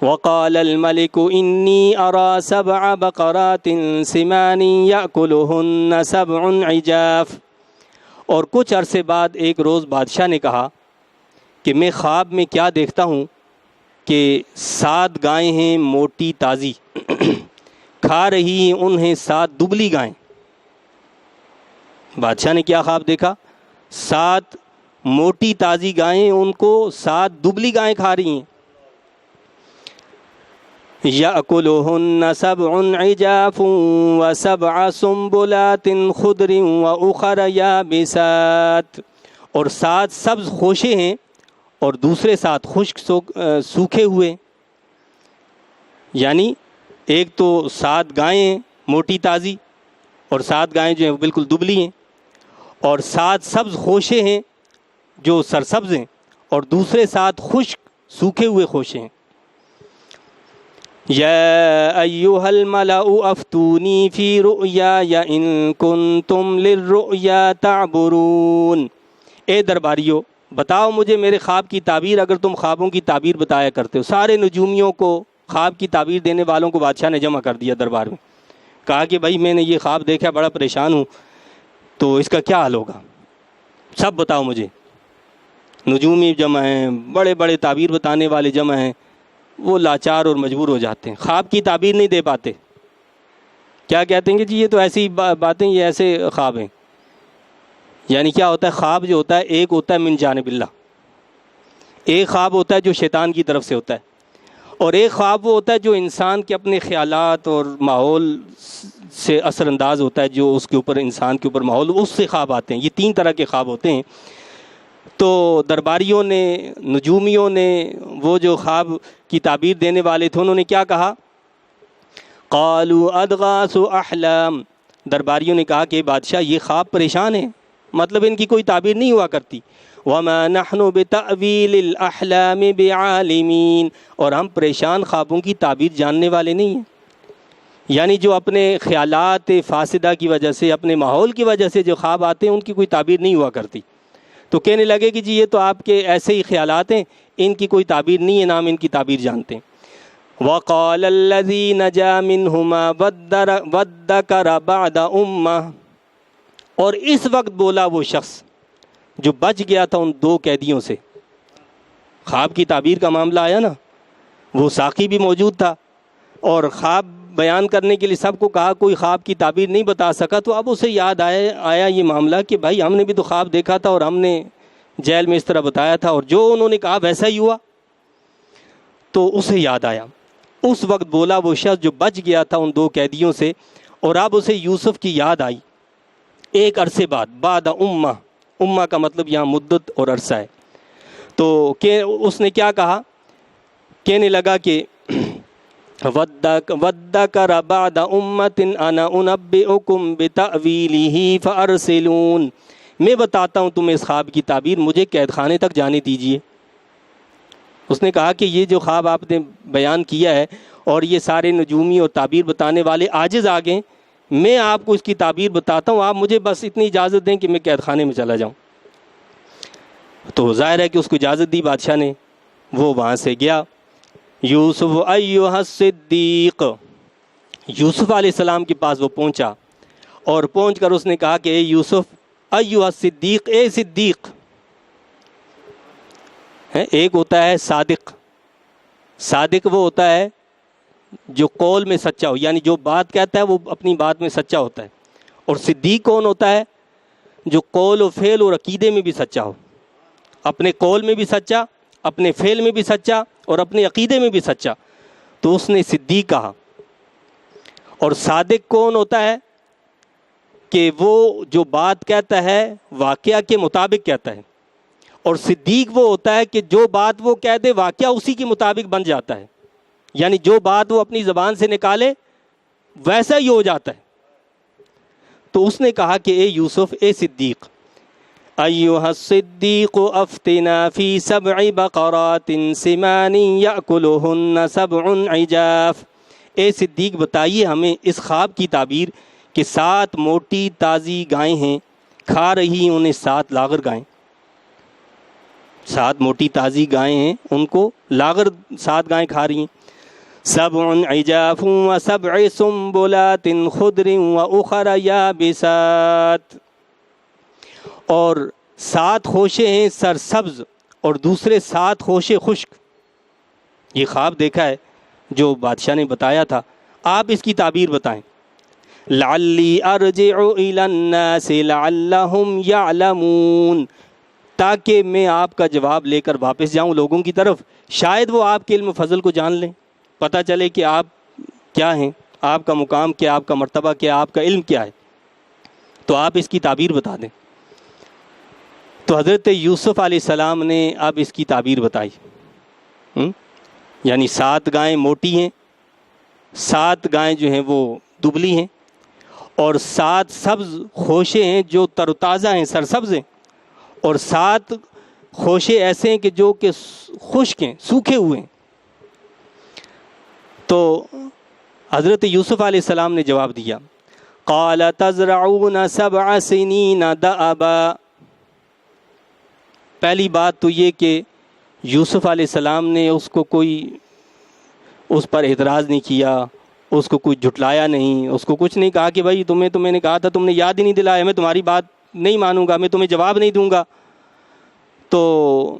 وقال الملك انی ارى 7 بقرات سمان یأکلہن 7 عجاف، اور کچھ عرصے بعد ایک روز بادشاہ نے کہا کہ میں خواب میں کیا دیکھتا ہوں کہ 7 گائیں ہیں موٹی تازی، کھا رہی ہیں انہیں 7 دبلی گائیں۔ بادشاہ نے کیا خواب دیکھا، 7 موٹی تازی گائیں، ان کو 7 دبلی گائیں کھا رہی ہیں۔ یأکلہن 7 عجاف و7 سنبلات خضر وأخر یابسات، اور 7 سبز خوشے ہیں اور دوسرے 7 خشک سوکھے ہوئے، یعنی ایک تو 7 گائیں ہیں موٹی تازی اور 7 گائیں جو ہیں بالکل دبلی ہیں، اور 7 سبز خوشے ہیں جو سرسبز ہیں، اور دوسرے 7 خشک سوکھے ہوئے خوشے ہیں۔ یا ایھا الملأ افتونی فی رؤیای ان کنتم للرؤیا تعبرون، اے درباریو بتاؤ مجھے میرے خواب کی تعبیر، اگر تم خوابوں کی تعبیر بتایا کرتے ہو۔ سارے نجومیوں کو، خواب کی تعبیر دینے والوں کو بادشاہ نے جمع کر دیا دربار میں، کہا کہ بھائی میں نے یہ خواب دیکھا، بڑا پریشان ہوں، تو اس کا کیا حل ہوگا، سب بتاؤ مجھے۔ نجومی جمع ہیں، بڑے بڑے تعبیر بتانے والے جمع ہیں، وہ لاچار اور مجبور ہو جاتے ہیں، خواب کی تعبیر نہیں دے پاتے، کیا کہتے ہیں کہ جی یہ تو ایسی باتیں، یہ ایسے خواب ہیں۔ یعنی کیا ہوتا ہے، خواب جو ہوتا ہے ایک ہوتا ہے من جانب اللہ، ایک خواب ہوتا ہے جو شیطان کی طرف سے ہوتا ہے، اور ایک خواب وہ ہوتا ہے جو انسان کے اپنے خیالات اور ماحول سے اثر انداز ہوتا ہے، جو اس کے اوپر، انسان کے اوپر ماحول، اس سے خواب آتے ہیں۔ یہ 3 طرح کے خواب ہوتے ہیں۔ تو درباریوں نے، نجومیوں نے، وہ جو خواب کی تعبیر دینے والے تھے، انہوں نے کیا کہا، قالوا اضغاث احلام، درباریوں نے کہا کہ بادشاہ یہ خواب پریشان ہیں، مطلب ان کی کوئی تعبیر نہیں ہوا کرتی۔ وما نحن بتأویل الاحلام بعالمین، اور ہم پریشان خوابوں کی تعبیر جاننے والے نہیں ہیں، یعنی جو اپنے خیالات فاسدہ کی وجہ سے، اپنے ماحول کی وجہ سے جو خواب آتے ہیں ان کی کوئی تعبیر نہیں ہوا کرتی۔ تو کہنے لگے کہ جی یہ تو آپ کے ایسے ہی خیالات ہیں، ان کی کوئی تعبیر نہیں ہے، نام ان کی تعبیر جانتے ہیں۔ وقال الذی نجا منہما وادکر بعد امہ، اور اس وقت بولا وہ شخص جو بچ گیا تھا ان 2 قیدیوں سے۔ خواب کی تعبیر کا معاملہ آیا نا، وہ ساقی بھی موجود تھا، اور خواب بیان کرنے کے لیے سب کو کہا، کوئی خواب کی تعبیر نہیں بتا سکا، تو اب اسے یاد آیا یہ معاملہ کہ بھائی ہم نے بھی تو خواب دیکھا تھا اور ہم نے جیل میں اس طرح بتایا تھا، اور جو انہوں نے کہا ویسا ہی ہوا۔ تو اسے یاد آیا، اس وقت بولا وہ شخص جو بچ گیا تھا ان 2 قیدیوں سے، اور اب اسے یوسف کی یاد آئی ایک عرصے بعد امہ، امہ کا مطلب یہاں مدت اور عرصہ ہے۔ تو کہ اس نے کیا کہا، کہنے لگا کہ وَادَّكَرَ بَعْدَ أُمَّةٍ أَنَا أُنَبِّئُكُمْ بِتَأْوِيلِهِ فَأَرْسِلُونَ، میں بتاتا ہوں تمہیں اس خواب کی تعبیر، مجھے قید خانے تک جانے دیجیے۔ اس نے کہا کہ یہ جو خواب آپ نے بیان کیا ہے اور یہ سارے نجومی اور تعبیر بتانے والے عاجز آ گئے، میں آپ کو اس کی تعبیر بتاتا ہوں، آپ مجھے بس اتنی اجازت دیں کہ میں قید خانے میں چلا جاؤں۔ تو ظاہر ہے کہ اس کو اجازت دی بادشاہ نے، وہ وہاں سے گیا۔ یوسف ایھا الصدیق، یوسف علیہ السلام کے پاس وہ پہنچا، اور پہنچ کر اس نے کہا کہ اے یوسف، ایھا الصدیق، اے صدیق۔ ایک ہوتا ہے صادق، صادق وہ ہوتا ہے جو قول میں سچا ہو، یعنی جو بات کہتا ہے وہ اپنی بات میں سچا ہوتا ہے، اور صدیق کون ہوتا ہے، جو قول و فعل اور عقیدے میں بھی سچا ہو، اپنے قول میں بھی سچا، اپنے فعل میں بھی سچا، اور اپنے عقیدے میں بھی سچا، تو اس نے صدیق کہا۔ اور صادق کون ہوتا ہے؟ کہ وہ جو بات کہتا ہے واقعہ کے مطابق کہتا ہے، اور صدیق وہ ہوتا ہے کہ جو بات وہ کہہ دے واقعہ اسی کے مطابق بن جاتا ہے، یعنی جو بات وہ اپنی زبان سے نکالے ویسا ہی ہو جاتا ہے۔ تو اس نے کہا کہ اے یوسف، اے صدیق، ایھا الصدیق افتنا فی 7 بقرات سمان یأکلہن 7 عجاف، اے صدیق بتائیے ہمیں اس خواب کی تعبیر کہ 7 موٹی تازی گائیں ہیں، کھا رہی انہیں 7 لاغر گائیں۔ 7 موٹی تازی گائیں ہیں، ان کو لاغر 7 گائیں کھا رہی ہیں۔ 7 عجاف و7 سنبلات خضر واخر یابسات، اور 7 خوشے ہیں سرسبز اور دوسرے 7 خوشے خشک۔ یہ خواب دیکھا ہے جو بادشاہ نے بتایا تھا، آپ اس کی تعبیر بتائیں۔ لعلی ارجع الی الناس لعلہم یعلمون، تاکہ میں آپ کا جواب لے کر واپس جاؤں لوگوں کی طرف، شاید وہ آپ کے علم و فضل کو جان لیں، پتہ چلے کہ آپ کیا ہیں، آپ کا مقام کیا، آپ کا مرتبہ کیا، آپ کا علم کیا ہے، تو آپ اس کی تعبیر بتا دیں۔ تو حضرت یوسف علیہ السلام نے اب اس کی تعبیر بتائی، یعنی 7 گائیں موٹی ہیں، 7 گائیں جو ہیں وہ دبلی ہیں، اور 7 سبز خوشے ہیں جو تر و تازہ ہیں، سرسبز ہیں، اور 7 خوشے ایسے ہیں کہ جو کہ خشک ہیں، سوکھے ہوئے ہیں۔ تو حضرت یوسف علیہ السلام نے جواب دیا، قال تزرعون 7 سنین دأبا، پہلی بات تو یہ کہ یوسف علیہ السلام نے اس پر اعتراض نہیں کیا، اس کو کوئی جھٹلایا نہیں، اس کو کچھ نہیں کہا کہ بھائی تو میں نے کہا تھا تم نے یاد ہی نہیں دلایا، میں تمہاری بات نہیں مانوں گا، میں تمہیں جواب نہیں دوں گا، تو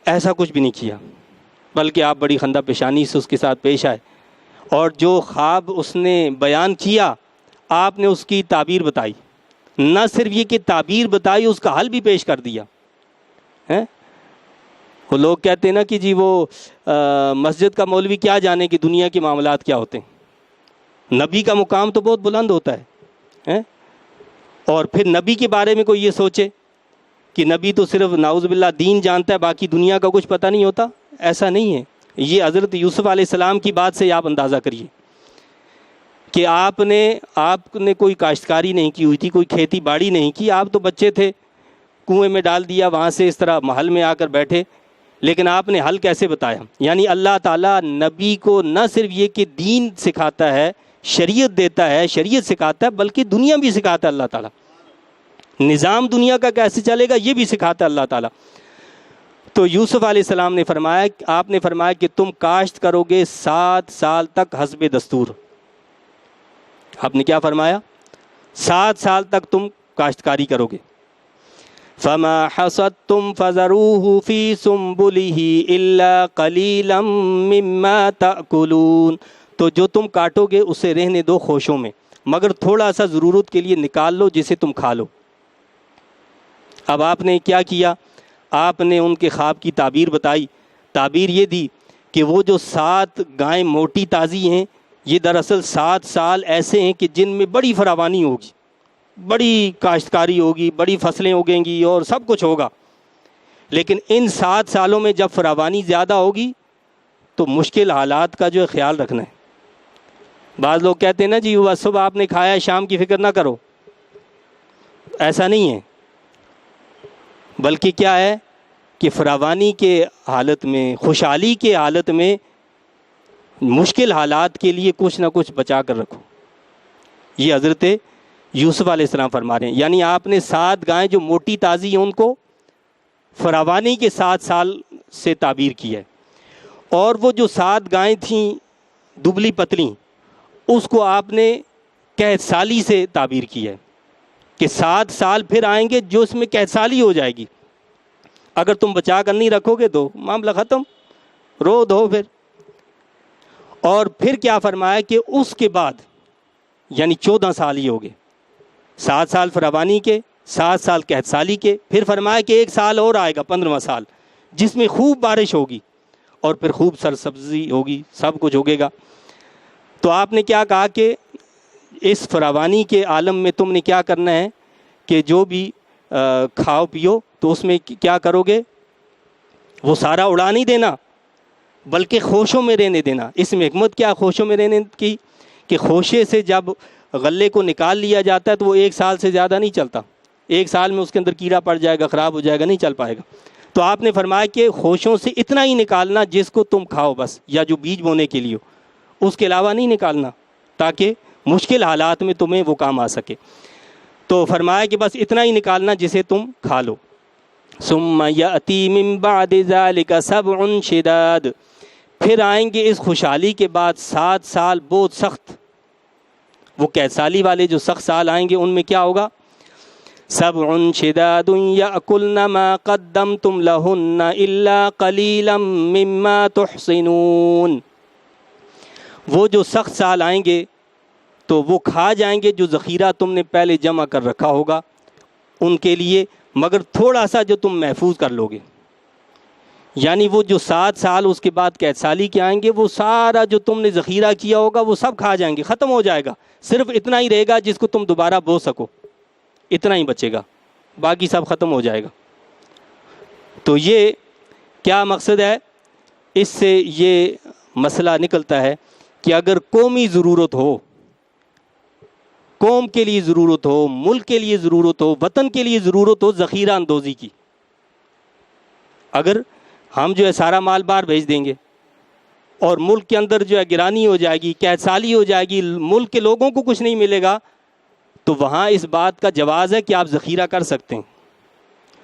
ایسا کچھ بھی نہیں کیا، بلکہ آپ بڑی خندہ پیشانی سے اس کے ساتھ پیش آئے، اور جو خواب اس نے بیان کیا آپ نے اس کی تعبیر بتائی، نہ صرف یہ کہ تعبیر بتائی، اس کا حل بھی پیش کر دیا۔ وہ لوگ کہتے ہیں نا کہ جی وہ مسجد کا مولوی کیا جانے کہ دنیا کے معاملات کیا ہوتے ہیں، نبی کا مقام تو بہت بلند ہوتا ہے، اور پھر نبی کے بارے میں کوئی یہ سوچے کہ نبی تو صرف نعوذ باللہ دین جانتا ہے، باقی دنیا کا کچھ پتہ نہیں ہوتا، ایسا نہیں ہے۔ یہ حضرت یوسف علیہ السلام کی بات سے آپ اندازہ کریے کہ آپ نے کوئی کاشتکاری نہیں کی ہوئی تھی، کوئی کھیتی باڑی نہیں کی، آپ تو بچے تھے، کنویں میں ڈال دیا، وہاں سے اس طرح محل میں آ کر بیٹھے، لیکن آپ نے حل کیسے بتایا؟ یعنی اللہ تعالیٰ نبی کو نہ صرف یہ کہ دین سکھاتا ہے، شریعت دیتا ہے، شریعت سکھاتا ہے، بلکہ دنیا بھی سکھاتا ہے اللہ تعالیٰ، نظام دنیا کا کیسے چلے گا یہ بھی سکھاتا ہے اللہ تعالیٰ۔ تو یوسف علیہ السلام نے فرمایا، آپ نے فرمایا کہ تم کاشت کرو گے 7 سال تک حسب دستور۔ آپ نے کیا فرمایا؟ 7 سال تک تم کاشتکاری کرو گے۔ فما حصدتم فذروه في سنبله الا قليلا مما تأكلون، تو جو تم کاٹو گے اسے رہنے دو خوشوں میں، مگر تھوڑا سا ضرورت کے لیے نکال لو جسے تم کھا لو۔ اب آپ نے کیا کیا؟ آپ نے ان کے خواب کی تعبیر بتائی، تعبیر یہ دی کہ وہ جو 7 گائیں موٹی تازی ہیں، یہ دراصل 7 سال ایسے ہیں کہ جن میں بڑی فراوانی ہوگی، بڑی کاشتکاری ہوگی، بڑی فصلیں اگیں گی اور سب کچھ ہوگا، لیکن ان 7 سالوں میں جب فراوانی زیادہ ہوگی تو مشکل حالات کا جو ہے خیال رکھنا ہے۔ بعض لوگ کہتے ہیں نا جی وہ صبح آپ نے کھایا شام کی فکر نہ کرو، ایسا نہیں ہے، بلکہ کیا ہے کہ فراوانی کے حالت میں، خوشحالی کے حالت میں مشکل حالات کے لیے کچھ نہ کچھ بچا کر رکھو۔ یہ حضرت یوسف علیہ السلام فرما رہے ہیں، یعنی آپ نے 7 گائیں جو موٹی تازی ہیں ان کو فراوانی کے 7 سال سے تعبیر کی ہے، اور وہ جو 7 گائیں تھیں دبلی پتلی، اس کو آپ نے قحط سالی سے تعبیر کی ہے کہ 7 سال پھر آئیں گے جو اس میں قحط سالی ہو جائے گی، اگر تم بچا کر نہیں رکھو گے تو معاملہ ختم، رو دو پھر۔ اور پھر کیا فرمایا کہ اس کے بعد یعنی 14 سال ہی ہو گئے، 7 سال فراوانی کے، 7 سال قحط سالی کے، پھر فرمایا کہ 1 سال اور آئے گا 15واں سال جس میں خوب بارش ہوگی اور پھر خوب سرسبزی ہوگی، سب کچھ ہوگے گا۔ تو آپ نے کیا کہا کہ اس فراوانی کے عالم میں تم نے کیا کرنا ہے کہ جو بھی کھاؤ پیو تو اس میں کیا کرو گے، وہ سارا اڑا نہیں دینا بلکہ خوشوں میں رہنے دینا۔ اس میں حکمت کیا خوشوں میں رہنے کی کہ خوشے سے جب غلے کو نکال لیا جاتا ہے تو وہ 1 سال سے زیادہ نہیں چلتا، 1 سال میں اس کے اندر کیڑا پڑ جائے گا، خراب ہو جائے گا، نہیں چل پائے گا۔ تو آپ نے فرمایا کہ خوشوں سے اتنا ہی نکالنا جس کو تم کھاؤ بس، یا جو بیج بونے کے لیے ہو، اس کے علاوہ نہیں نکالنا، تاکہ مشکل حالات میں تمہیں وہ کام آ سکے۔ تو فرمایا کہ بس اتنا ہی نکالنا جسے تم کھا لو۔ ثم یأتی من بعد ذلک 7 شداد، پھر آئیں گے اس خوشحالی کے بعد 7 سال بہت سخت۔ وہ قید سالی والے جو سخت سال آئیں گے ان میں کیا ہوگا؟ 7 شداد یأکلن ما قدمتم لہن الا قلیلا مما تحصنون، وہ جو سخت سال آئیں گے تو وہ کھا جائیں گے جو ذخیرہ تم نے پہلے جمع کر رکھا ہوگا ان کے لیے، مگر تھوڑا سا جو تم محفوظ کر لو گے۔ یعنی وہ جو 7 سال اس کے بعد قید سالی کے آئیں گے، وہ سارا جو تم نے ذخیرہ کیا ہوگا وہ سب کھا جائیں گے، ختم ہو جائے گا، صرف اتنا ہی رہے گا جس کو تم دوبارہ بو سکو، اتنا ہی بچے گا، باقی سب ختم ہو جائے گا۔ تو یہ کیا مقصد ہے؟ اس سے یہ مسئلہ نکلتا ہے کہ اگر قومی ضرورت ہو، قوم کے لیے ضرورت ہو، ملک کے لیے ضرورت ہو، وطن کے لیے ضرورت ہو ذخیرہ اندوزی کی، اگر ہم جو ہے سارا مال باہر بھیج دیں گے اور ملک کے اندر جو ہے گرانی ہو جائے گی، قید سالی ہو جائے گی، ملک کے لوگوں کو کچھ نہیں ملے گا، تو وہاں اس بات کا جواز ہے کہ آپ ذخیرہ کر سکتے ہیں۔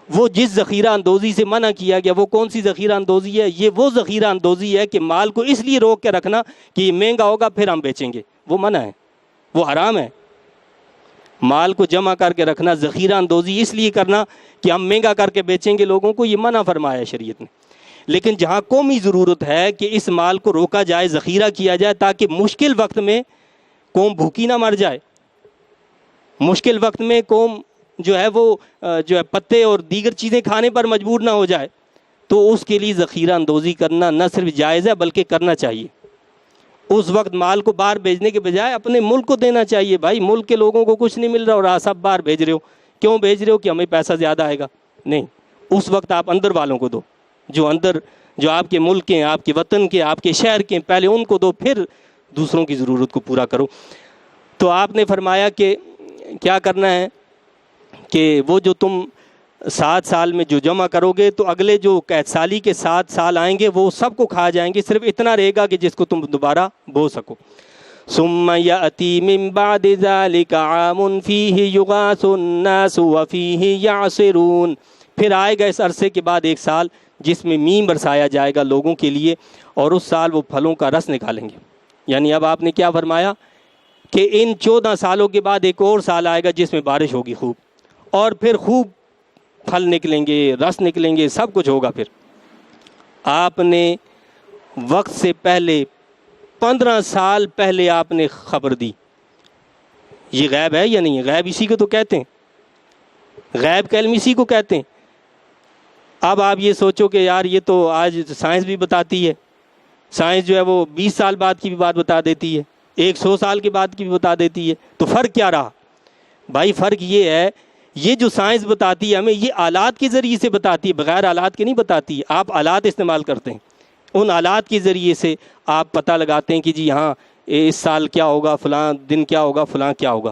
وہ جس ذخیرہ اندوزی سے منع کیا گیا وہ کون سی ذخیرہ اندوزی ہے؟ یہ وہ ذخیرہ اندوزی ہے کہ مال کو اس لیے روک کے رکھنا کہ یہ مہنگا ہوگا پھر ہم بیچیں گے، وہ منع ہے، وہ حرام ہے۔ مال کو جمع کر کے رکھنا، ذخیرہ اندوزی اس لیے کرنا کہ ہم مہنگا کر کے بیچیں گے لوگوں کو، یہ منع فرمایا ہے شریعت نے۔ لیکن جہاں قومی ضرورت ہے کہ اس مال کو روکا جائے، ذخیرہ کیا جائے تاکہ مشکل وقت میں قوم بھوکی نہ مر جائے، مشکل وقت میں قوم جو ہے وہ جو ہے پتے اور دیگر چیزیں کھانے پر مجبور نہ ہو جائے، تو اس کے لیے ذخیرہ اندوزی کرنا نہ صرف جائز ہے بلکہ کرنا چاہیے۔ اس وقت مال کو باہر بھیجنے کے بجائے اپنے ملک کو دینا چاہیے۔ بھائی ملک کے لوگوں کو کچھ نہیں مل رہا اور آپ سب باہر بھیج رہے ہو، کیوں بھیج رہے ہو؟ کہ ہمیں پیسہ زیادہ آئے گا؟ نہیں، اس وقت آپ اندر والوں کو دو، جو اندر جو آپ کے ملک کے، آپ کے وطن کے، آپ کے شہر کے، پہلے ان کو دو، پھر دوسروں کی ضرورت کو پورا کرو۔ تو آپ نے فرمایا کہ کیا کرنا ہے کہ وہ جو تم 7 سال میں جو جمع کرو گے تو اگلے جو قید سالی کے 7 سال آئیں گے وہ سب کو کھا جائیں گے، صرف اتنا رہے گا کہ جس کو تم دوبارہ بو سکو۔ ثم یأتی من بعد ذلک عام فیہ یغاث الناس وفیہ یعصرون، پھر آئے گا اس عرصے کے بعد 1 سال جس میں میم برسایا جائے گا لوگوں کے لیے، اور اس سال وہ پھلوں کا رس نکالیں گے۔ یعنی اب آپ نے کیا فرمایا کہ ان 14 سالوں کے بعد ایک اور سال آئے گا جس میں بارش ہوگی خوب، اور پھر خوب پھل نکلیں گے، رس نکلیں گے، سب کچھ ہوگا۔ پھر آپ نے وقت سے پہلے 15 سال پہلے آپ نے خبر دی۔ یہ غیب ہے یا نہیں؟ غیب اسی کو تو کہتے ہیں، غیب کا علم اسی کو کہتے ہیں۔ اب آپ یہ سوچو کہ یار یہ تو آج سائنس بھی بتاتی ہے، سائنس جو ہے وہ 20 سال بعد کی بھی بات بتا دیتی ہے، 100 سال کے بعد کی بھی بتا دیتی ہے، تو فرق کیا رہا؟ بھائی فرق یہ ہے، یہ جو سائنس بتاتی ہے ہمیں، یہ آلات کے ذریعے سے بتاتی ہے، بغیر آلات کے نہیں بتاتی۔ آپ آلات استعمال کرتے ہیں، ان آلات کے ذریعے سے آپ پتہ لگاتے ہیں کہ جی ہاں اس سال کیا ہوگا، فلاں دن کیا ہوگا، فلاں کیا ہوگا۔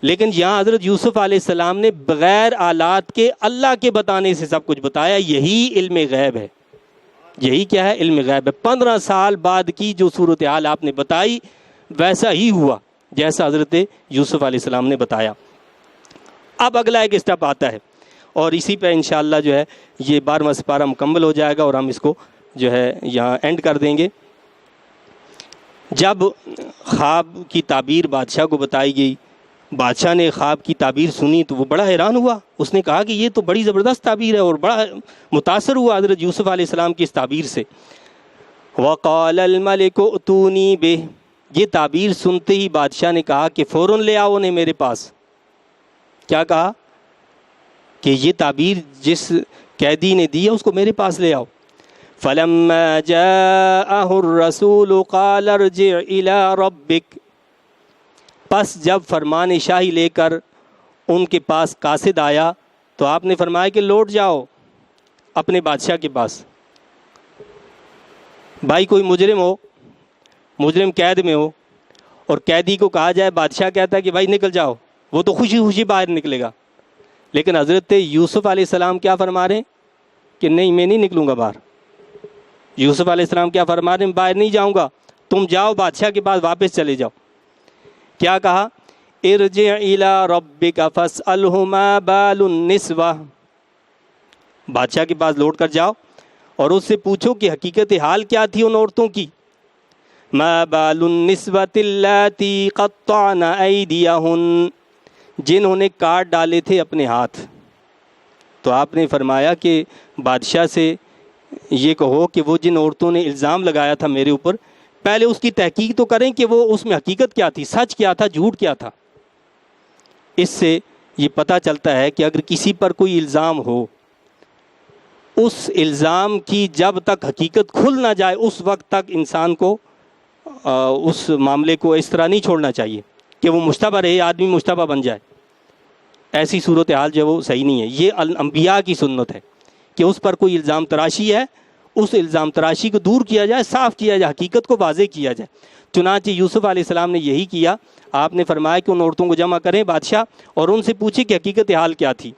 لیکن یہاں حضرت یوسف علیہ السلام نے بغیر آلات کے اللہ کے بتانے سے سب کچھ بتایا، یہی علم غیب ہے۔ یہی کیا ہے؟ علم غیب ہے۔ 15 سال بعد کی جو صورتحال آپ نے بتائی ویسا ہی ہوا جیسا حضرت یوسف علیہ السلام نے بتایا۔ اب اگلا ایک اسٹیپ آتا ہے، اور اسی پہ انشاءاللہ جو ہے یہ 12واں سپارہ مکمل ہو جائے گا اور ہم اس کو جو ہے یہاں اینڈ کر دیں گے۔ جب خواب کی تعبیر بادشاہ کو بتائی گئی، بادشاہ نے خواب کی تعبیر سنی تو وہ بڑا حیران ہوا، اس نے کہا کہ یہ تو بڑی زبردست تعبیر ہے، اور بڑا متاثر ہوا حضرت یوسف علیہ السلام کی اس تعبیر سے۔ وَقَالَ الْمَلِكُ ائْتُونِي بِهِ، یہ تعبیر سنتے ہی بادشاہ نے کہا کہ فوراً لے آؤ انہیں میرے پاس۔ کیا کہا؟ کہ یہ تعبیر جس قیدی نے دی ہے اس کو میرے پاس لے آؤ۔ فلما جاءه الرسول قال ارجع الى ربك، پس جب فرمان شاہی لے کر ان کے پاس قاصد آیا تو آپ نے فرمایا کہ لوٹ جاؤ اپنے بادشاہ کے پاس۔ بھائی کوئی مجرم قید میں ہو اور قیدی کو کہا جائے، بادشاہ کہتا ہے کہ بھائی نکل جاؤ، وہ تو خوشی خوشی باہر نکلے گا، لیکن حضرت یوسف علیہ السلام کیا فرما رہے ہیں کہ نہیں میں نہیں نکلوں گا باہر۔ یوسف علیہ السلام کیا فرما رہے ہیں؟ باہر نہیں جاؤں گا، تم جاؤ بادشاہ کے پاس واپس چلے جاؤ۔ کیا کہا؟ ارجع الی ربک فاسألہ ما بال النسوہ، بادشاہ کے پاس لوٹ کر جاؤ اور اس سے پوچھو کہ حقیقت حال کیا تھی ان عورتوں کی۔ ما بال النسوۃ اللاتی قطعن ایدیہن، جنہوں نے کاٹ ڈالے تھے اپنے ہاتھ۔ تو آپ نے فرمایا کہ بادشاہ سے یہ کہو کہ وہ جن عورتوں نے الزام لگایا تھا میرے اوپر، پہلے اس کی تحقیق تو کریں کہ وہ اس میں حقیقت کیا تھی، سچ کیا تھا، جھوٹ کیا تھا۔ اس سے یہ پتہ چلتا ہے کہ اگر کسی پر کوئی الزام ہو، اس الزام کی جب تک حقیقت کھل نہ جائے اس وقت تک انسان کو اس معاملے کو اس طرح نہیں چھوڑنا چاہیے کہ وہ مشتبہ رہے، آدمی مشتبہ بن جائے۔ ایسی صورتحال جو وہ صحیح نہیں ہے۔ یہ انبیاء کی سنت ہے کہ اس پر کوئی الزام تراشی ہے، اس الزام تراشی کو دور کیا جائے، صاف کیا جائے، حقیقت کو واضح کیا جائے۔ چنانچہ یوسف علیہ السلام نے یہی کیا۔ آپ نے فرمایا کہ ان عورتوں کو جمع کریں بادشاہ اور ان سے پوچھیں کہ حقیقت حال کیا تھی۔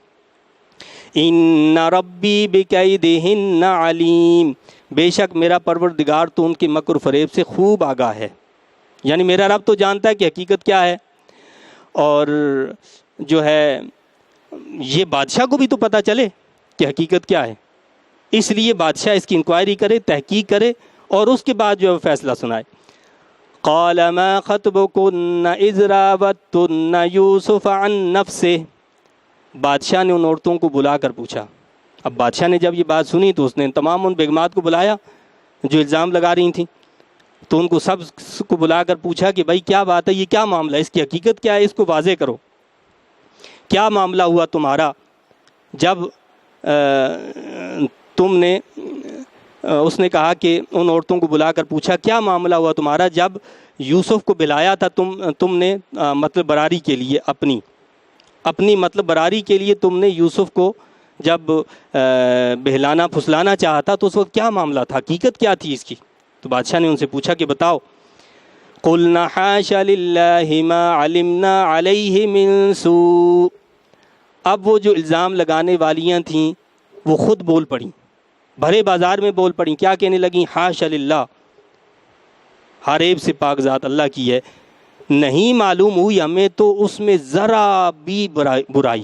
ان ربی بکیدہن علیم، بے شک میرا پروردگار تو ان کے مکر و فریب سے خوب آگاہ ہے۔ یعنی میرا رب تو جانتا ہے کہ حقیقت کیا ہے، اور جو ہے یہ بادشاہ کو بھی تو پتہ چلے کہ حقیقت کیا ہے، اس لیے بادشاہ اس کی انکوائری کرے، تحقیق کرے اور اس کے بعد جو ہے فیصلہ سنائے۔ قال ما خطبكن اذ راوتن یوسف عن نفسه، بادشاہ نے ان عورتوں کو بلا کر پوچھا۔ اب بادشاہ نے جب یہ بات سنی تو اس نے تمام ان بیگمات کو بلایا جو الزام لگا رہی تھیں، تو ان کو سب کو بلا کر پوچھا کہ بھائی کیا بات ہے، یہ کیا معاملہ ہے، اس کی حقیقت کیا ہے، اس کو واضح کرو، کیا معاملہ ہوا تمہارا جب تم نے اس نے کہا کہ ان عورتوں کو بلا کر پوچھا کیا معاملہ ہوا تمہارا جب یوسف کو بلایا تھا تم نے مطلب براری کے لیے، اپنی مطلب براری کے لیے تم نے یوسف کو جب بہلانا پھسلانا چاہا تھا تو اس وقت کیا معاملہ تھا، حقیقت کیا تھی اس کی؟ تو بادشاہ نے ان سے پوچھا کہ بتاؤ۔ قلنا حاشا للہ ما علمنا علیہ من سوء، اب وہ جو الزام لگانے والیاں تھیں وہ خود بول پڑیں، بھرے بازار میں بول پڑیں، کیا کہنے لگیں؟ حاشا للہ، ہر عیب سے پاک ذات اللہ کی ہے، نہیں معلوم ہوئی ہمیں تو اس میں ذرا بھی برائی،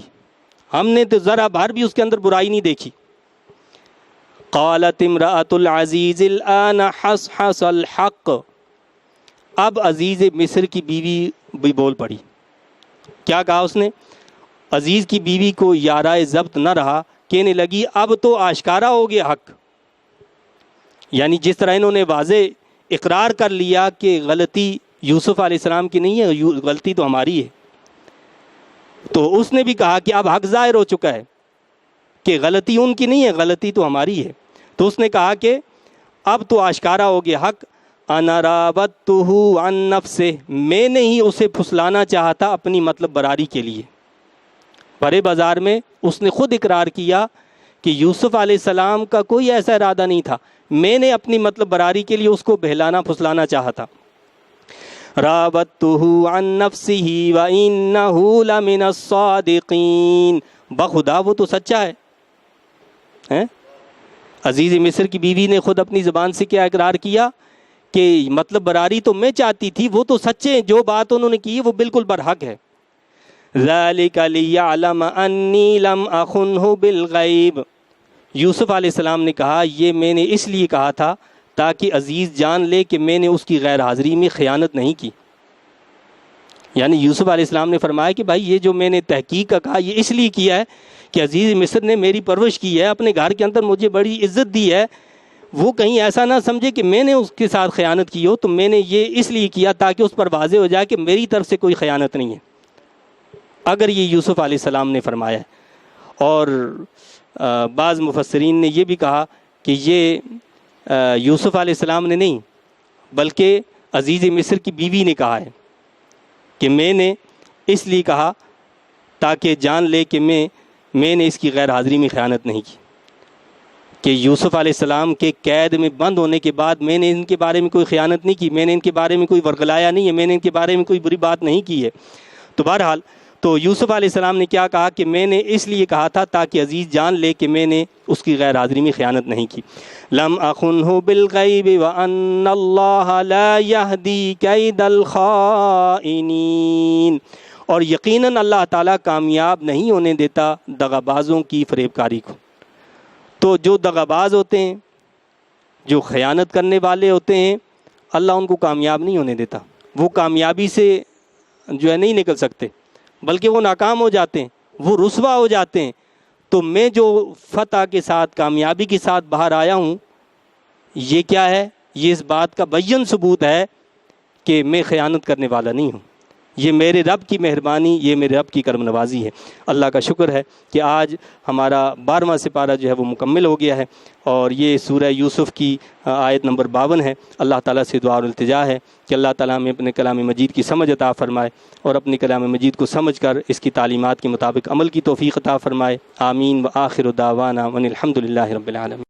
ہم نے تو ذرا بھر بھی اس کے اندر برائی نہیں دیکھی۔ قالت امرأۃ العزیز الآن حصحص الحق، اب عزیز مصر کی بیوی بھی بول پڑی۔ کیا کہا اس نے؟ عزیز کی بیوی کو یارائے ضبط نہ رہا، کہنے لگی اب تو آشکارا ہو گیا حق، یعنی جس طرح انہوں نے واضح اقرار کر لیا کہ غلطی یوسف علیہ السلام کی نہیں ہے، غلطی تو ہماری ہے، تو اس نے بھی کہا کہ اب حق ظاہر ہو چکا ہے کہ غلطی ان کی نہیں ہے، غلطی تو ہماری ہے۔ تو اس نے کہا کہ اب تو آشکارا ہو گیا حق، انا راودتہ عن نفسہ، میں نے ہی اسے پھسلانا چاہا تھا اپنی مطلب براری کے لیے۔ بڑے بازار میں اس نے خود اقرار کیا کہ یوسف علیہ السلام کا کوئی ایسا ارادہ نہیں تھا، میں نے اپنی مطلب براری کے لیے اس کو بہلانا پھسلانا چاہا تھا۔ راودتہ عن نفسہ وانہ لمن الصادقین، بخدا وہ تو سچا ہے۔ عزیز مصر کی بیوی نے خود اپنی زبان سے کیا اقرار کیا کہ مطلب براری تو میں چاہتی تھی، وہ تو سچے ہیں، جو بات انہوں نے کی وہ بالکل برحق ہے۔ ذالک لیعلم انی لم اخنہ بالغیب، یوسف علیہ السلام نے کہا یہ میں نے اس لیے کہا تھا تاکہ عزیز جان لے کہ میں نے اس کی غیر حاضری میں خیانت نہیں کی۔ یعنی یوسف علیہ السلام نے فرمایا کہ بھائی یہ جو میں نے تحقیق کا کہا یہ اس لیے کیا ہے کہ عزیز مصر نے میری پرورش کی ہے، اپنے گھر کے اندر مجھے بڑی عزت دی ہے، وہ کہیں ایسا نہ سمجھے کہ میں نے اس کے ساتھ خیانت کی ہو، تو میں نے یہ اس لیے کیا تاکہ اس پر واضح ہو جائے کہ میری طرف سے کوئی خیانت نہیں ہے، اگر یہ یوسف علیہ السلام نے فرمایا ہے۔ اور بعض مفسرین نے یہ بھی کہا کہ یہ یوسف علیہ السلام نے نہیں بلکہ عزیز مصر کی بیوی نے کہا ہے کہ میں نے اس لیے کہا تاکہ جان لے کہ میں نے اس کی غیر حاضری میں خیانت نہیں کی، کہ یوسف علیہ السلام کے قید میں بند ہونے کے بعد میں نے ان کے بارے میں کوئی خیانت نہیں کی، میں نے ان کے بارے میں کوئی ورغلایا نہیں ہے، میں نے ان کے بارے میں کوئی بری بات نہیں کی ہے۔ تو بہرحال تو یوسف علیہ السلام نے کیا کہا کہ میں نے اس لیے کہا تھا تاکہ عزیز جان لے کہ میں نے اس کی غیر حاضری میں خیانت نہیں کی۔ لم اخنہ بالغیب وان اللہ لا یہدی کید الخائنین، اور یقیناً اللہ تعالیٰ کامیاب نہیں ہونے دیتا دغا بازوں کی فریب کاری کو۔ تو جو دغا باز ہوتے ہیں، جو خیانت کرنے والے ہوتے ہیں، اللہ ان کو کامیاب نہیں ہونے دیتا، وہ کامیابی سے جو ہے نہیں نکل سکتے بلکہ وہ ناکام ہو جاتے ہیں، وہ رسوا ہو جاتے ہیں۔ تو میں جو فتح کے ساتھ کامیابی کے ساتھ باہر آیا ہوں، یہ کیا ہے؟ یہ اس بات کا بین ثبوت ہے کہ میں خیانت کرنے والا نہیں ہوں۔ یہ میرے رب کی مہربانی، یہ میرے رب کی کرم نوازی ہے۔ اللہ کا شکر ہے کہ آج ہمارا 12واں سپارہ جو ہے وہ مکمل ہو گیا ہے، اور یہ سورہ یوسف کی آیت نمبر 52 ہے۔ اللہ تعالیٰ سے دعا اور التجا ہے کہ اللہ تعالیٰ ہمیں اپنے کلام مجید کی سمجھ عطا فرمائے، اور اپنے کلام مجید کو سمجھ کر اس کی تعلیمات کے مطابق عمل کی توفیق عطا فرمائے۔ آمین۔ وآخر دعوانا ان الحمد للہ رب العالمین۔